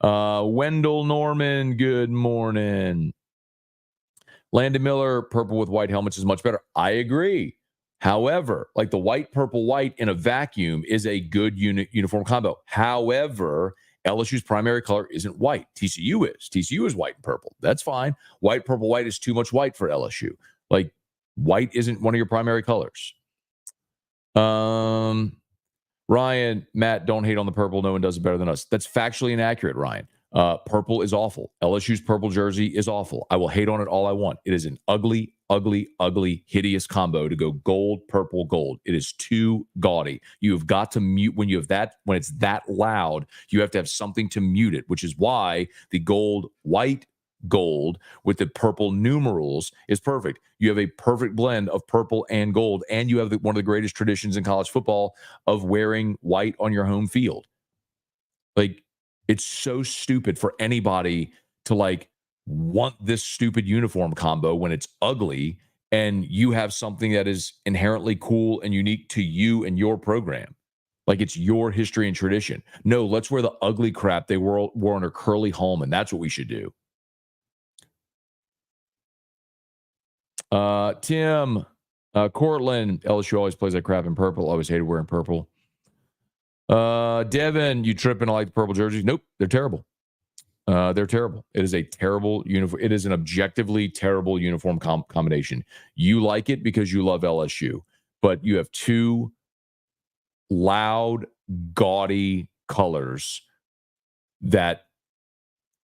Wendell Norman, good morning. Landon Miller, purple with white helmets is much better. I agree. However, like, the white, purple, white in a vacuum is a good uniform combo. However, LSU's primary color isn't white. TCU is. TCU is white and purple. That's fine. White, purple, white is too much white for LSU. Like, white isn't one of your primary colors. Ryan, Matt, don't hate on the purple. No one does it better than us. That's factually inaccurate, Ryan. Purple is awful. LSU's purple jersey is awful. I will hate on it all I want. It is an ugly, ugly, ugly, hideous combo to go gold, purple, gold. It is too gaudy. You've got to mute when it's that loud. You have to have something to mute it, which is why the gold, white, gold with the purple numerals is perfect. You have a perfect blend of purple and gold, and you have one of the greatest traditions in college football of wearing white on your home field. Like, it's so stupid for anybody to, like, want this stupid uniform combo when it's ugly and you have something that is inherently cool and unique to you and your program. Like, it's your history and tradition. No, let's wear the ugly crap they wore under Curly Holman. That's what we should do. Tim, Cortland, LSU always plays like crap in purple. Always hated wearing purple. Devin, you tripping? I like the purple jerseys. Nope, they're terrible. They're terrible. It is a terrible uniform. It is an objectively terrible uniform combination. You like it because you love LSU, but you have two loud, gaudy colors that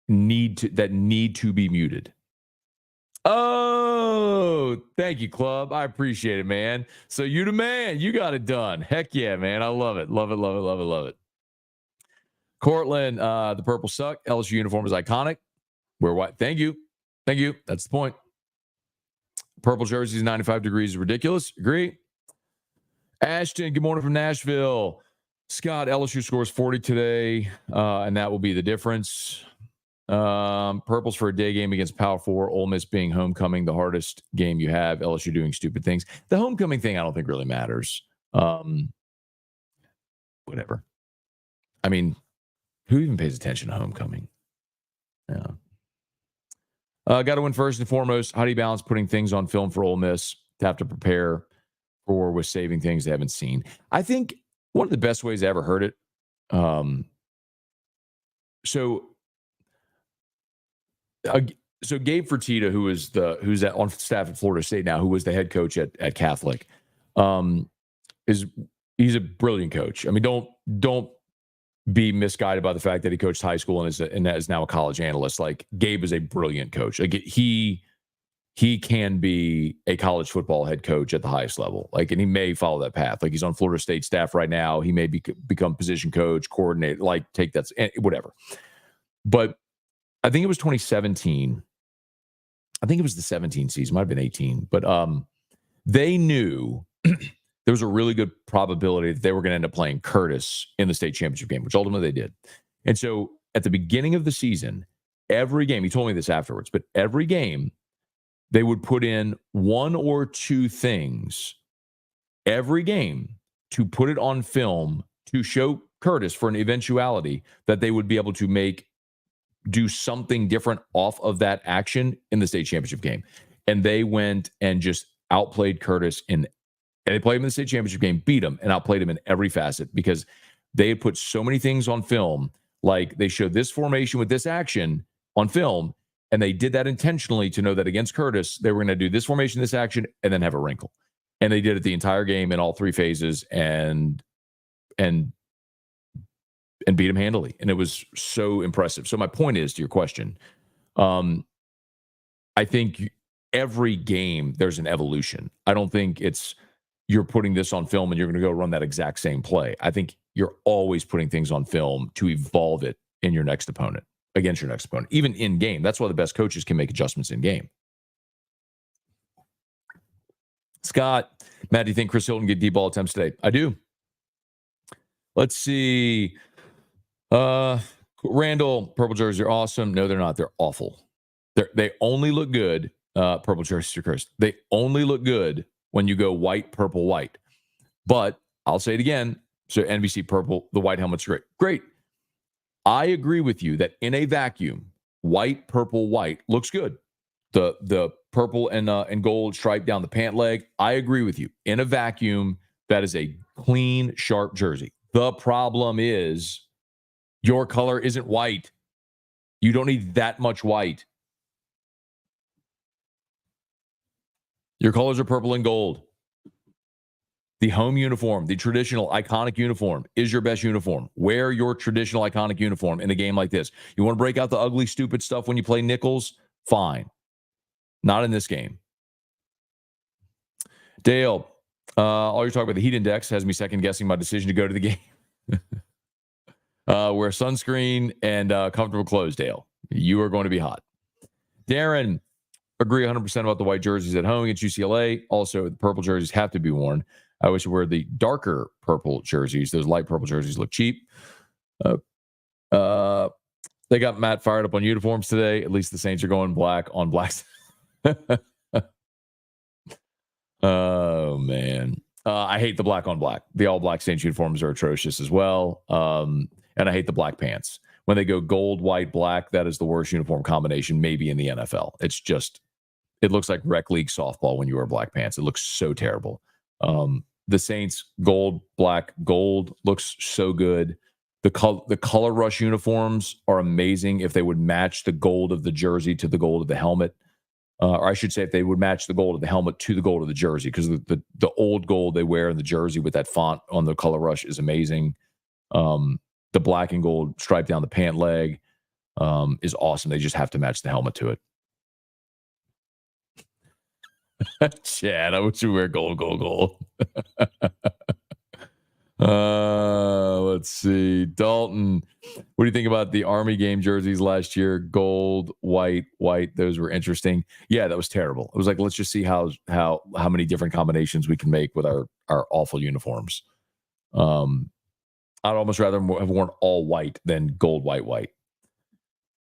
need to be muted. Oh, thank you, club. I appreciate it, man. So you the man. You got it done. Heck yeah, man. I love it. Love it, love it, love it, love it. Cortland, the purple suck. LSU uniform is iconic. We're white. Thank you. Thank you. That's the point. Purple jerseys, 95 degrees is ridiculous. Agree. Ashton, good morning from Nashville. Scott, LSU scores 40 today, and that will be the difference. Purples for a day game against Power 4. Ole Miss being homecoming, the hardest game you have. LSU doing stupid things. The homecoming thing, I don't think really matters. Whatever. I mean, who even pays attention to homecoming? Yeah. Got to win first and foremost. How do you balance putting things on film for Ole Miss to have to prepare for with saving things they haven't seen? I think one of the best ways I ever heard it. So Gabe Fertitta, who's on staff at Florida State now, who was the head coach at Catholic, he's a brilliant coach. I mean, don't be misguided by the fact that he coached high school and is now a college analyst. Like, Gabe is a brilliant coach. Like, he can be a college football head coach at the highest level. Like, and he may follow that path. Like, he's on Florida State staff right now. He may become position coach, coordinator, like take that, whatever. But I think it was 2017. I think it was the 17 season. Might have been 18. But they knew there was a really good probability that they were going to end up playing Curtis in the state championship game, which ultimately they did. And so at the beginning of the season, every game, he told me this afterwards, but every game, they would put in one or two things every game to put it on film to show Curtis for an eventuality that they would be able to do something different off of that action in the state championship game. And they went and just outplayed Curtis and they played him in the state championship game, beat him, and outplayed him in every facet because they had put so many things on film. Like, they showed this formation with this action on film, and they did that intentionally to know that against Curtis, they were going to do this formation, this action, and then have a wrinkle. And they did it the entire game in all three phases and beat him handily. And it was so impressive. So my point is, to your question, I think every game there's an evolution. I don't think it's you're putting this on film and you're going to go run that exact same play. I think you're always putting things on film to evolve it in your next opponent, against your next opponent, even in game. That's why the best coaches can make adjustments in game. Scott, Matt, do you think Chris Hilton get deep ball attempts today? I do. Let's see. Randall, purple jerseys are awesome. No, they're not. They're awful. They only look good. Purple jerseys are cursed. They only look good when you go white, purple, white. But I'll say it again. So NBC purple, the white helmet's great. Great. I agree with you that in a vacuum, white, purple, white looks good. The purple and gold stripe down the pant leg. I agree with you. In a vacuum, that is a clean, sharp jersey. The problem is your color isn't white. You don't need that much white. Your colors are purple and gold. The home uniform, the traditional iconic uniform is your best uniform. Wear your traditional iconic uniform in a game like this. You want to break out the ugly, stupid stuff when you play nickels? Fine. Not in this game. Dale, all you're talking about the heat index has me second guessing my decision to go to the game. Wear sunscreen and comfortable clothes, Dale. You are going to be hot. Darren, agree 100% about the white jerseys at home against UCLA. Also, the purple jerseys have to be worn. I wish I wear the darker purple jerseys. Those light purple jerseys look cheap. They got Matt fired up on uniforms today. At least the Saints are going black on black. Oh, man. I hate the black on black. The all black Saints uniforms are atrocious as well. And I hate the black pants. When they go gold, white, black, that is the worst uniform combination maybe in the NFL. It's just, it looks like rec league softball when you wear black pants. It looks so terrible. The Saints gold, black, gold looks so good. The color rush uniforms are amazing if they would match the gold of the jersey to the gold of the helmet. Or I should say, if they would match the gold of the helmet to the gold of the jersey, because the old gold they wear in the jersey with that font on the color rush is amazing. The black and gold stripe down the pant leg is awesome. They just have to match the helmet to it. Chad, I wish you wear gold, gold, gold. Let's see. Dalton, what do you think about the Army game jerseys last year? Gold, white, white. Those were interesting. Yeah, that was terrible. It was like, let's just see how many different combinations we can make with our awful uniforms. I'd almost rather have worn all white than gold, white, white.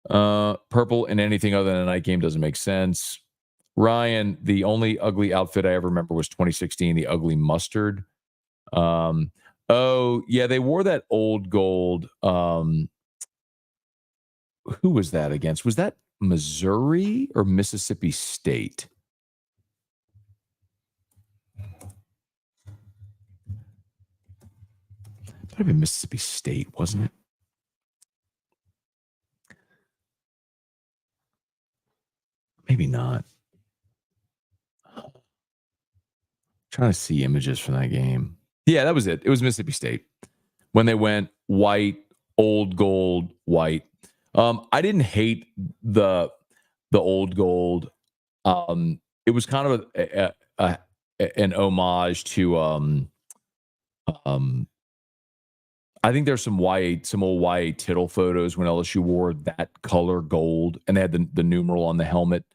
Purple in anything other than a night game doesn't make sense. Ryan, the only ugly outfit I ever remember was 2016, the ugly mustard. Oh, yeah, they wore that old gold. Who was that against? Was that Missouri or Mississippi State? That would have been Mississippi State, wasn't it? Maybe not. Trying to see images from that game. Yeah, that was it. It was Mississippi State when they went white, old gold, white. I didn't hate the old gold. It was kind of an homage to I think there's some old YA Tittle photos when LSU wore that color gold and they had the numeral on the helmet.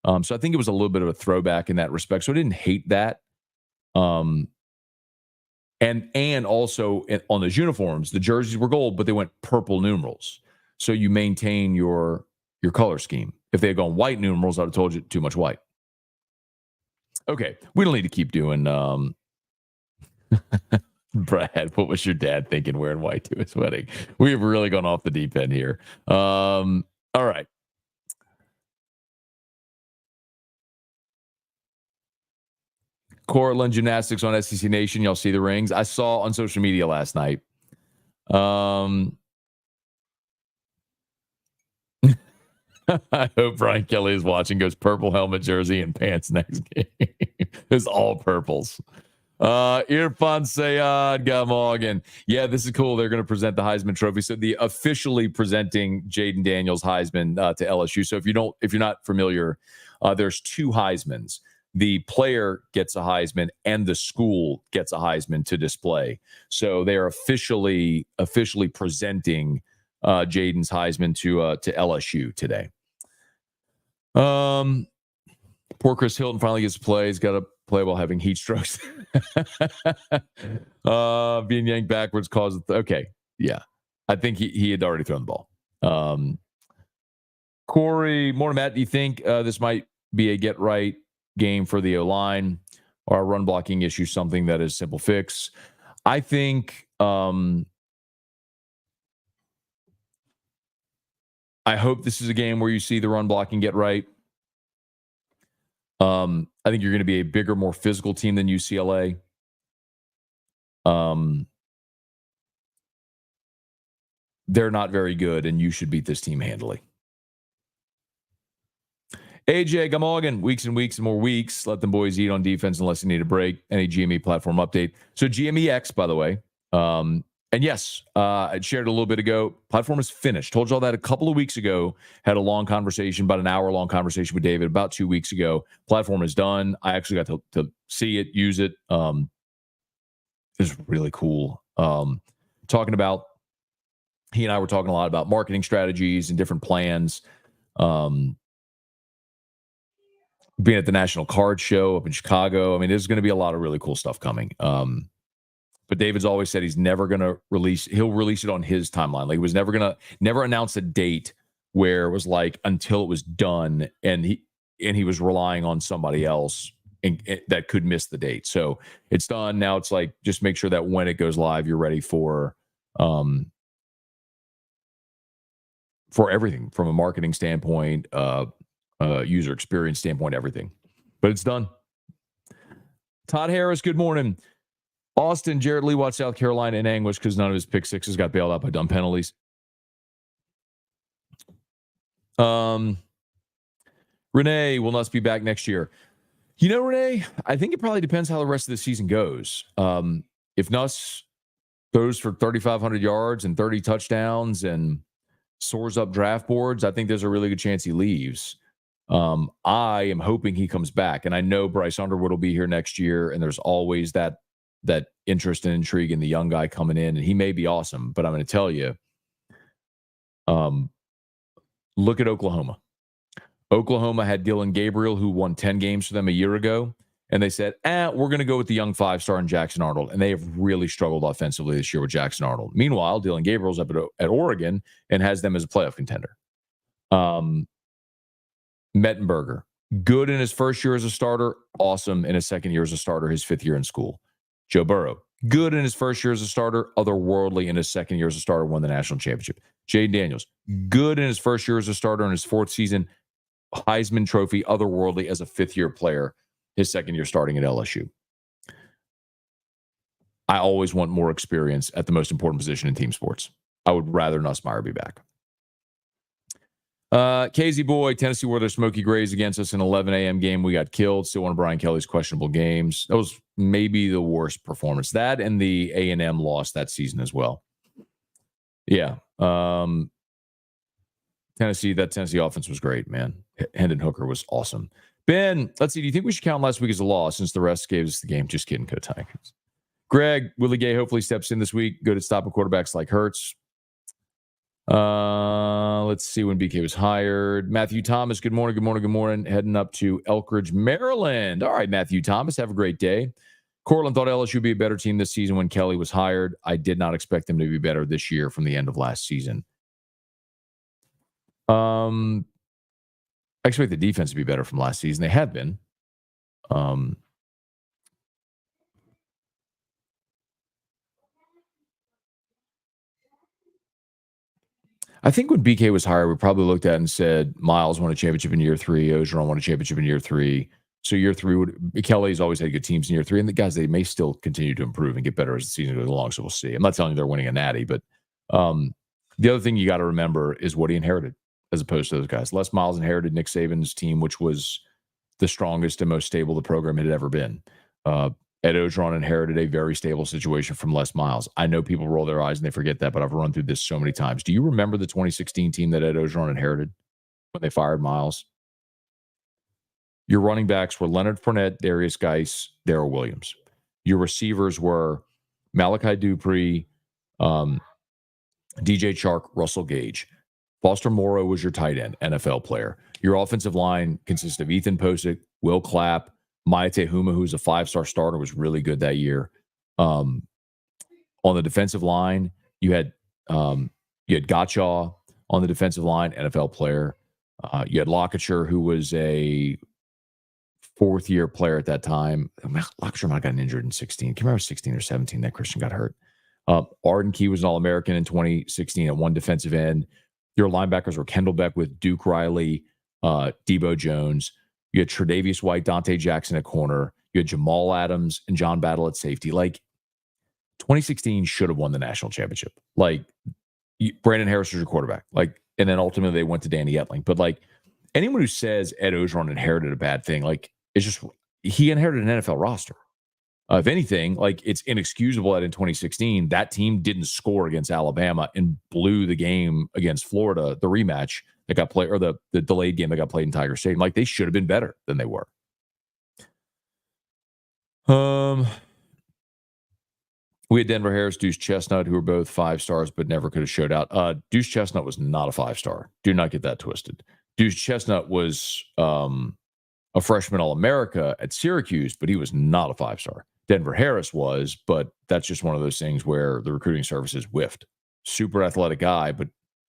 So I think it was a little bit of a throwback in that respect. So I didn't hate that. And also on those uniforms, the jerseys were gold, but they went purple numerals. So you maintain your color scheme. If they had gone white numerals, I'd have told you too much white. Okay, we don't need to keep doing. Brad, what was your dad thinking wearing white to his wedding? We have really gone off the deep end here. All right. Cortland Gymnastics on SEC Nation. Y'all see the rings? I saw on social media last night. I hope Brian Kelly is watching. Goes purple helmet, jersey, and pants next game. It's all purples. Irfan Sayad Gamogan. Yeah, this is cool. They're going to present the Heisman Trophy. So the officially presenting Jaden Daniels Heisman to LSU. So if you're not familiar, there's two Heismans. The player gets a Heisman and the school gets a Heisman to display. So they are officially presenting Jaden's Heisman to LSU today. Poor Chris Hilton finally gets to play. He's got to play while having heat strokes. Being yanked backwards caused. Okay, yeah, I think he had already thrown the ball. Corey, morning, Matt. Do you think this might be a get right game for the O-line or a run blocking issue, something that is simple fix? I think I hope this is a game where you see the run blocking get right. I think you're going to be a bigger, more physical team than UCLA. They're not very good, and you should beat this team handily. AJ Gamogan, weeks and weeks and more weeks. Let them boys eat on defense unless they need a break. Any GME platform update. So GMEX, by the way. And yes, I shared a little bit ago. Platform is finished. Told you all that a couple of weeks ago. Had a long conversation, about an hour-long conversation with David about 2 weeks ago. Platform is done. I actually got to see it, use it. It's really cool. Talking about, he and I were talking a lot about marketing strategies and different plans. Being at the National Card Show up in Chicago. I mean, there's going to be a lot of really cool stuff coming. But David's always said he's never going to release. He'll release it on his timeline. Like, he was never announce a date where it was like until it was done, and he was relying on somebody else that could miss the date. So it's done now. It's like, just make sure that when it goes live, you're ready for everything from a marketing standpoint, user experience standpoint, everything. But it's done. Todd Harris, good morning. Austin, Jared Lee watched South Carolina in anguish because none of his pick sixes got bailed out by dumb penalties. Renee will not be back next year. You know, Renee, I think it probably depends how the rest of the season goes. If Nuss throws for 3,500 yards and 30 touchdowns and soars up draft boards, I think there's a really good chance he leaves. I am hoping he comes back. And I know Bryce Underwood will be here next year, and there's always that interest and intrigue in the young guy coming in, and he may be awesome. But I'm going to tell you, look at Oklahoma. Oklahoma had Dylan Gabriel, who won 10 games for them a year ago. And they said, we're going to go with the young 5-star in Jackson Arnold. And they have really struggled offensively this year with Jackson Arnold. Meanwhile, Dylan Gabriel's up at Oregon and has them as a playoff contender. Mettenberger, good in his first year as a starter, awesome in his second year as a starter, his fifth year in school. Joe Burrow, good in his first year as a starter, otherworldly in his second year as a starter, won the national championship. Jaden Daniels, good in his first year as a starter, in his fourth season, Heisman Trophy, otherworldly as a fifth-year player, his second year starting at LSU. I always want more experience at the most important position in team sports. I would rather Nussmeier be back. KZ Boy, Tennessee wore their Smoky Grays against us in an 11 a.m. game. We got killed. Still one of Brian Kelly's questionable games. That was maybe the worst performance. That and the A&M loss that season as well. Yeah. Tennessee offense was great, man. Hendon Hooker was awesome. Ben, let's see. Do you think we should count last week as a loss since the rest gave us the game? Just kidding, Coach Tigers. Greg, Willie Gay hopefully steps in this week. Good at stopping quarterbacks like Hurts. Let's see when BK was hired. Matthew Thomas, good morning, good morning, good morning. Heading up to Elkridge, Maryland. All right, Matthew Thomas, have a great day. Cortland thought LSU would be a better team this season when Kelly was hired. I did not expect them to be better this year from the end of last season. I expect the defense to be better from last season. They have been. I think when BK was hired, we probably looked at it and said, Miles won a championship in year 3. Ogeron won a championship in year 3. So year 3 Kelly's always had good teams in year 3. And the guys, they may still continue to improve and get better as the season goes along. So we'll see. I'm not telling you they're winning a natty, but the other thing you got to remember is what he inherited as opposed to those guys. Les Miles inherited Nick Saban's team, which was the strongest and most stable the program had ever been. Ed Ogeron inherited a very stable situation from Les Miles. I know people roll their eyes and they forget that, but I've run through this so many times. Do you remember the 2016 team that Ed Ogeron inherited when they fired Miles? Your running backs were Leonard Fournette, Darius Geis, Darrell Williams. Your receivers were Malachi Dupree, DJ Chark, Russell Gage. Foster Moreau was your tight end, NFL player. Your offensive line consists of Ethan Posick, Will Clapp, Maya Tehuma, who's a 5-star starter, was really good that year. On the defensive line, you had Gotchaw on the defensive line, NFL player. You had Lockachar, who was a 4th-year player at that time. Lockachar might have gotten injured in 16. Can you remember 16 or 17 that Christian got hurt? Arden Key was an All-American in 2016 at one defensive end. Your linebackers were Kendall Beckwith, Duke Riley, Debo Jones. You had Tre'Davious White, Dante Jackson at corner. You had Jamal Adams and John Battle at safety. Like, 2016 should have won the national championship. Like, Brandon Harris was your quarterback. Like, and then ultimately they went to Danny Etling. But like, anyone who says Ed Ogeron inherited a bad thing, like, it's just, he inherited an NFL roster. If anything, like, it's inexcusable that in 2016, that team didn't score against Alabama and blew the game against Florida, the rematch that got played, or the delayed game that got played in Tiger Stadium. Like, they should have been better than they were. We had Denver Harris, Deuce Chestnut, who were both 5 stars, but never could have showed out. Deuce Chestnut was not a 5-star. Do not get that twisted. Deuce Chestnut was a freshman All-America at Syracuse, but he was not a 5-star. Denver Harris was, but that's just one of those things where the recruiting services whiffed. Super athletic guy, but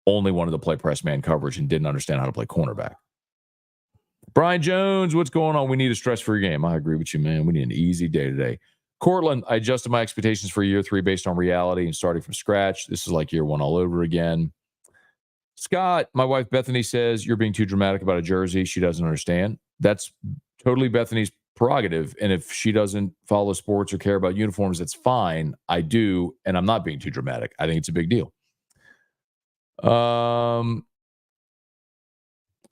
only wanted to play press man coverage and didn't understand how to play cornerback. Brian Jones, what's going on? We need a stress-free game. I agree with you, man. We need an easy day today. Cortland, I adjusted my expectations for year 3 based on reality and starting from scratch. This is like year 1 all over again. Scott, my wife Bethany says you're being too dramatic about a jersey. She doesn't understand. That's totally Bethany's prerogative. And if she doesn't follow sports or care about uniforms, that's fine. I do, and I'm not being too dramatic. I think it's a big deal.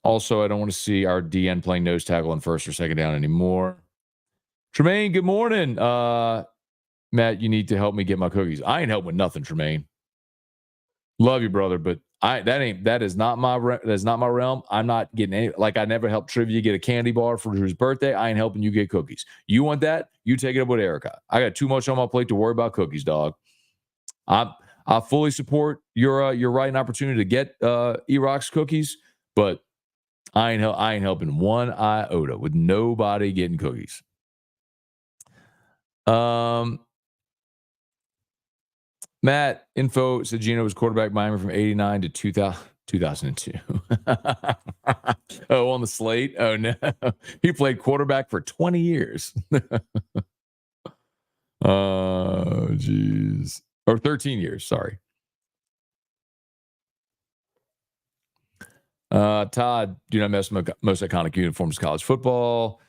Also, I don't want to see our DN playing nose tackle on first or second down anymore. Tremaine, good morning. Matt, you need to help me get my cookies. I ain't helping with nothing, Tremaine. Love you, brother, but that is not my realm. I'm not getting any. Like, I never helped Trivia get a candy bar for Drew's birthday. I ain't helping you get cookies. You want that? You take it up with Erica. I got too much on my plate to worry about cookies, dog. I fully support your right and opportunity to get E-Rock's cookies, but I ain't helping one iota with nobody getting cookies. Matt, info said Gino was quarterback Miami from 89 to 2002. Oh, on the slate? Oh, no. He played quarterback for 20 years. Oh, geez. Or 13 years, sorry. Todd, do not mess with most iconic uniforms college football.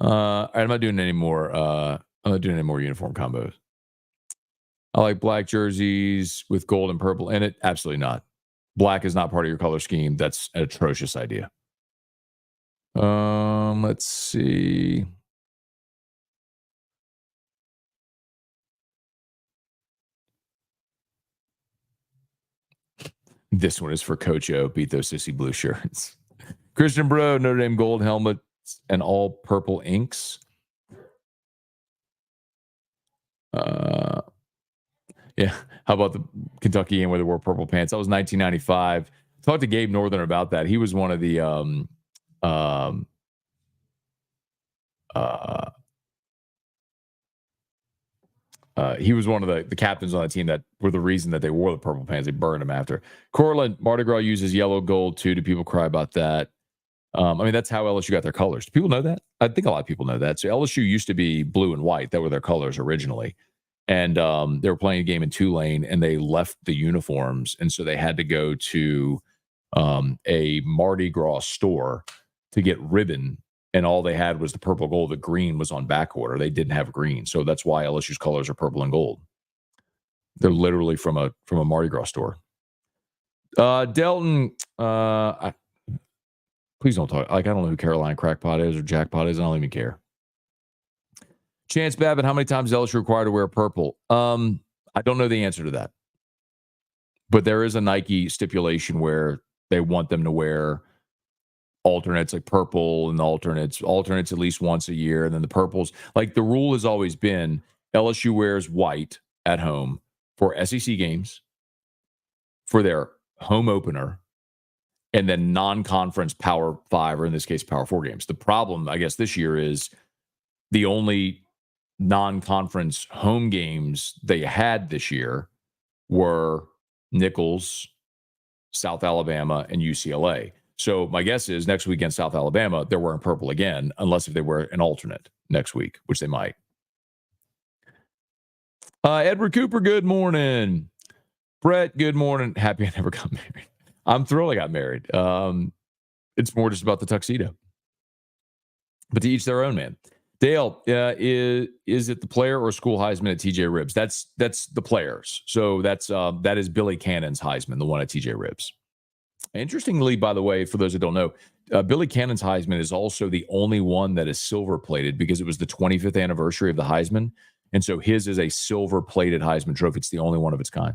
All right, I'm not doing any more. I'm not doing any more uniform combos. I like black jerseys with gold and purple in it. Absolutely not. Black is not part of your color scheme. That's an atrocious idea. Let's see. This one is for Coach O. Beat those sissy blue shirts. Christian Bro, Notre Dame gold helmets and all purple inks. Yeah. How about the Kentucky game where they wore purple pants? That was 1995. Talked to Gabe Northern about that. He was one of the he was one of the captains on the team that were the reason that they wore the purple pants. They burned them after. Cortland, Mardi Gras uses yellow gold too. Do people cry about that? I mean, that's how LSU got their colors. Do people know that? I think a lot of people know that. So LSU used to be blue and white. That were their colors originally. And they were playing a game in Tulane, and they left the uniforms. And so they had to go to a Mardi Gras store to get ribbon. And all they had was the purple gold. The green was on back order. They didn't have green. So that's why LSU's colors are purple and gold. They're literally from a Mardi Gras store. Delton, please don't talk. Like, I don't know who Caroline Crackpot is or Jackpot is. I don't even care. Chance Babbitt, how many times is LSU required to wear purple? I don't know the answer to that. But there is a Nike stipulation where they want them to wear alternates, like purple and alternates at least once a year. And then the purples, like, the rule has always been LSU wears white at home for SEC games, for their home opener, and then non-conference Power 5, or in this case, Power 4 games. The problem, I guess, this year is the only non-conference home games they had this year were Nicholls, South Alabama, and UCLA. So my guess is next week against South Alabama, they're wearing purple again, unless if they wear an alternate next week, which they might. Edward Cooper, good morning. Brett, good morning. Happy I never got married. I'm thrilled I got married. It's more just about the tuxedo. But to each their own, man. Dale, is it the player or school Heisman at TJ Ribs? That's the players. So that is Billy Cannon's Heisman, the one at TJ Ribs. Interestingly, by the way, for those that don't know, Billy Cannon's Heisman is also the only one that is silver plated because it was the 25th anniversary of the Heisman. And so his is a silver plated Heisman trophy. It's the only one of its kind.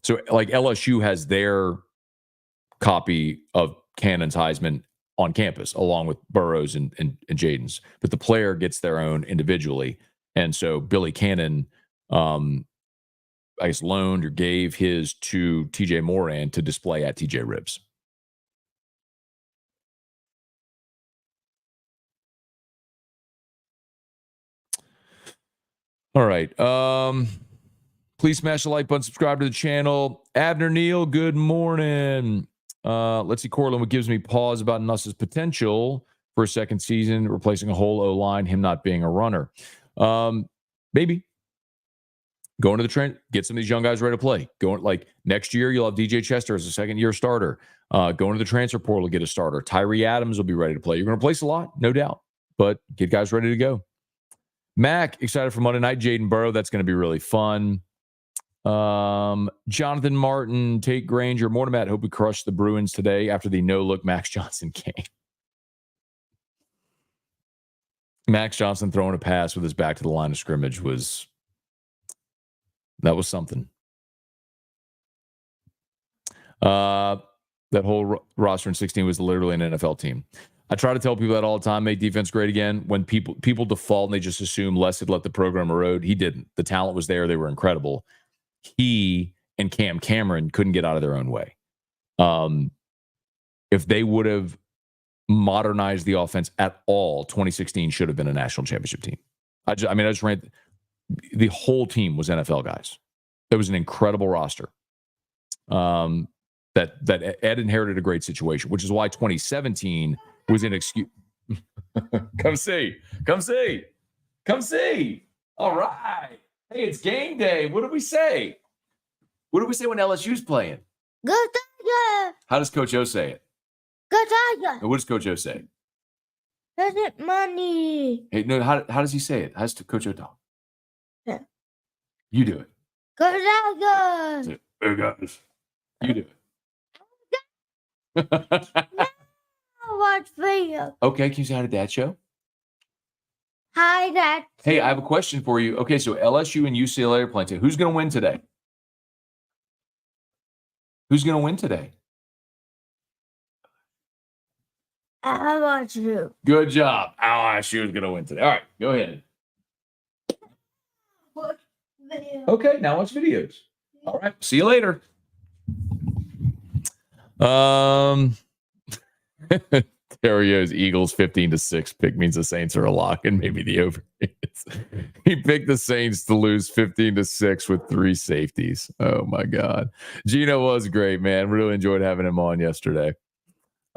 So like LSU has their copy of Cannon's Heisman on campus, along with Burroughs and Jaden's, but the player gets their own individually. And so Billy Cannon, I guess, loaned or gave his to TJ Moran to display at TJ Ribs. All right. Please smash the like button, subscribe to the channel. Abner Neal, good morning. Let's see, Cortland, what gives me pause about Nuss's potential for a second season, replacing a whole O-line, him not being a runner. Maybe. Go into the trend, get some of these young guys ready to play. Going like next year, you'll have DJ Chester as a second-year starter. Go into the transfer portal, get a starter. Tyree Adams will be ready to play. You're going to place a lot, no doubt. but get guys ready to go. Mac, excited for Monday night. Jaden Burrow, that's going to be really fun. Jonathan Martin, Tate Granger, Mortimer, Matt, hope we crush the Bruins today after the no-look Max Johnson game. Max Johnson throwing a pass with his back to the line of scrimmage was something. That whole roster in 16 was literally an NFL team. I try to tell people that all the time, make defense great again. When people default and they just assume Les had let the program erode, he didn't. The talent was there. They were incredible. He and Cam Cameron couldn't get out of their own way. If they would have modernized the offense at all, 2016 should have been a national championship team. I just ran. The whole team was NFL guys. It was an incredible roster. That Ed inherited a great situation, which is why 2017 was an excuse. Come see. All right. Hey, it's game day. What do we say? What do we say when LSU's playing? Go Tiger! How does Coach O say it? Go Tiger! What does Coach O say? That's it, money. Hey, no. How does he say it? How does Coach O talk? Yeah. You do it. Go Tiger! Say, hey guys. You do it. Watch video. Okay, can you say hi to Dad show? Hi, Dad. Hey, I have a question for you. Okay, so LSU and UCLA are playing today. Who's going to win today? I watch you. Good job. LSU is going to win today. All right, go ahead. Watch video. Okay, now watch videos. All right, see you later. Terrio's Eagles 15-6 pick means the Saints are a lock and maybe the over. He picked the Saints to lose 15-6 with 3 safeties. Oh my God. Gino was great, man. Really enjoyed having him on yesterday.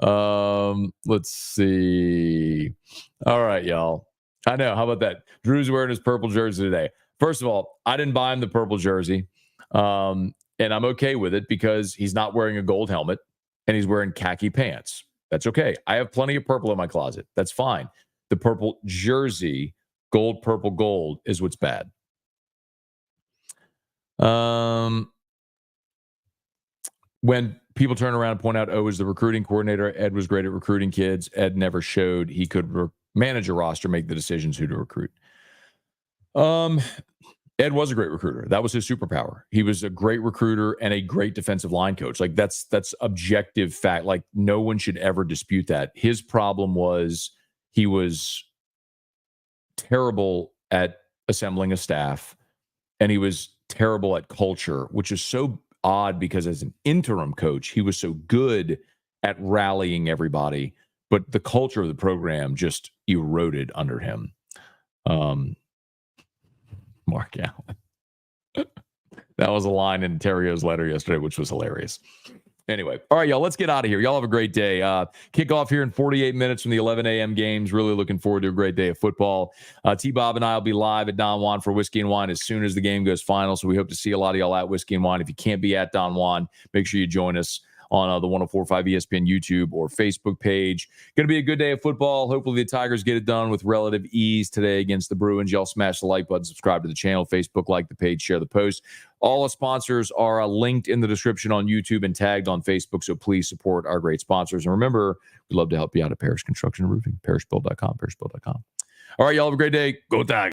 Let's see. All right, y'all. I know. How about that? Drew's wearing his purple jersey today. First of all, I didn't buy him the purple jersey. And I'm okay with it because he's not wearing a gold helmet and he's wearing khaki pants. That's okay. I have plenty of purple in my closet. That's fine. The purple jersey, gold, purple, gold is what's bad. When people turn around and point out, is the recruiting coordinator. Ed was great at recruiting kids. Ed never showed he could manage a roster, make the decisions who to recruit. Ed was a great recruiter. That was his superpower. He was a great recruiter and a great defensive line coach. Like that's objective fact. Like no one should ever dispute that. His problem was he was terrible at assembling a staff and he was terrible at culture, which is so odd because as an interim coach, he was so good at rallying everybody, but the culture of the program just eroded under him. Mark Allen. That was a line in Terrio's letter yesterday, which was hilarious. Anyway, all right, y'all, let's get out of here. Y'all have a great day. Kickoff here in 48 minutes from the 11 a.m. games. Really looking forward to a great day of football. T-Bob and I will be live at Don Juan for Whiskey and Wine as soon as the game goes final. So we hope to see a lot of y'all at Whiskey and Wine. If you can't be at Don Juan, make sure you join us on the 104.5 ESPN YouTube or Facebook page. Going to be a good day of football. Hopefully the Tigers get it done with relative ease today against the Bruins. Y'all smash the like button, subscribe to the channel, Facebook, like the page, share the post. All the sponsors are linked in the description on YouTube and tagged on Facebook, so please support our great sponsors. And remember, we'd love to help you out at Parish Construction and Roofing, parishbuild.com, parishbuild.com. All right, y'all have a great day. Go Tigers.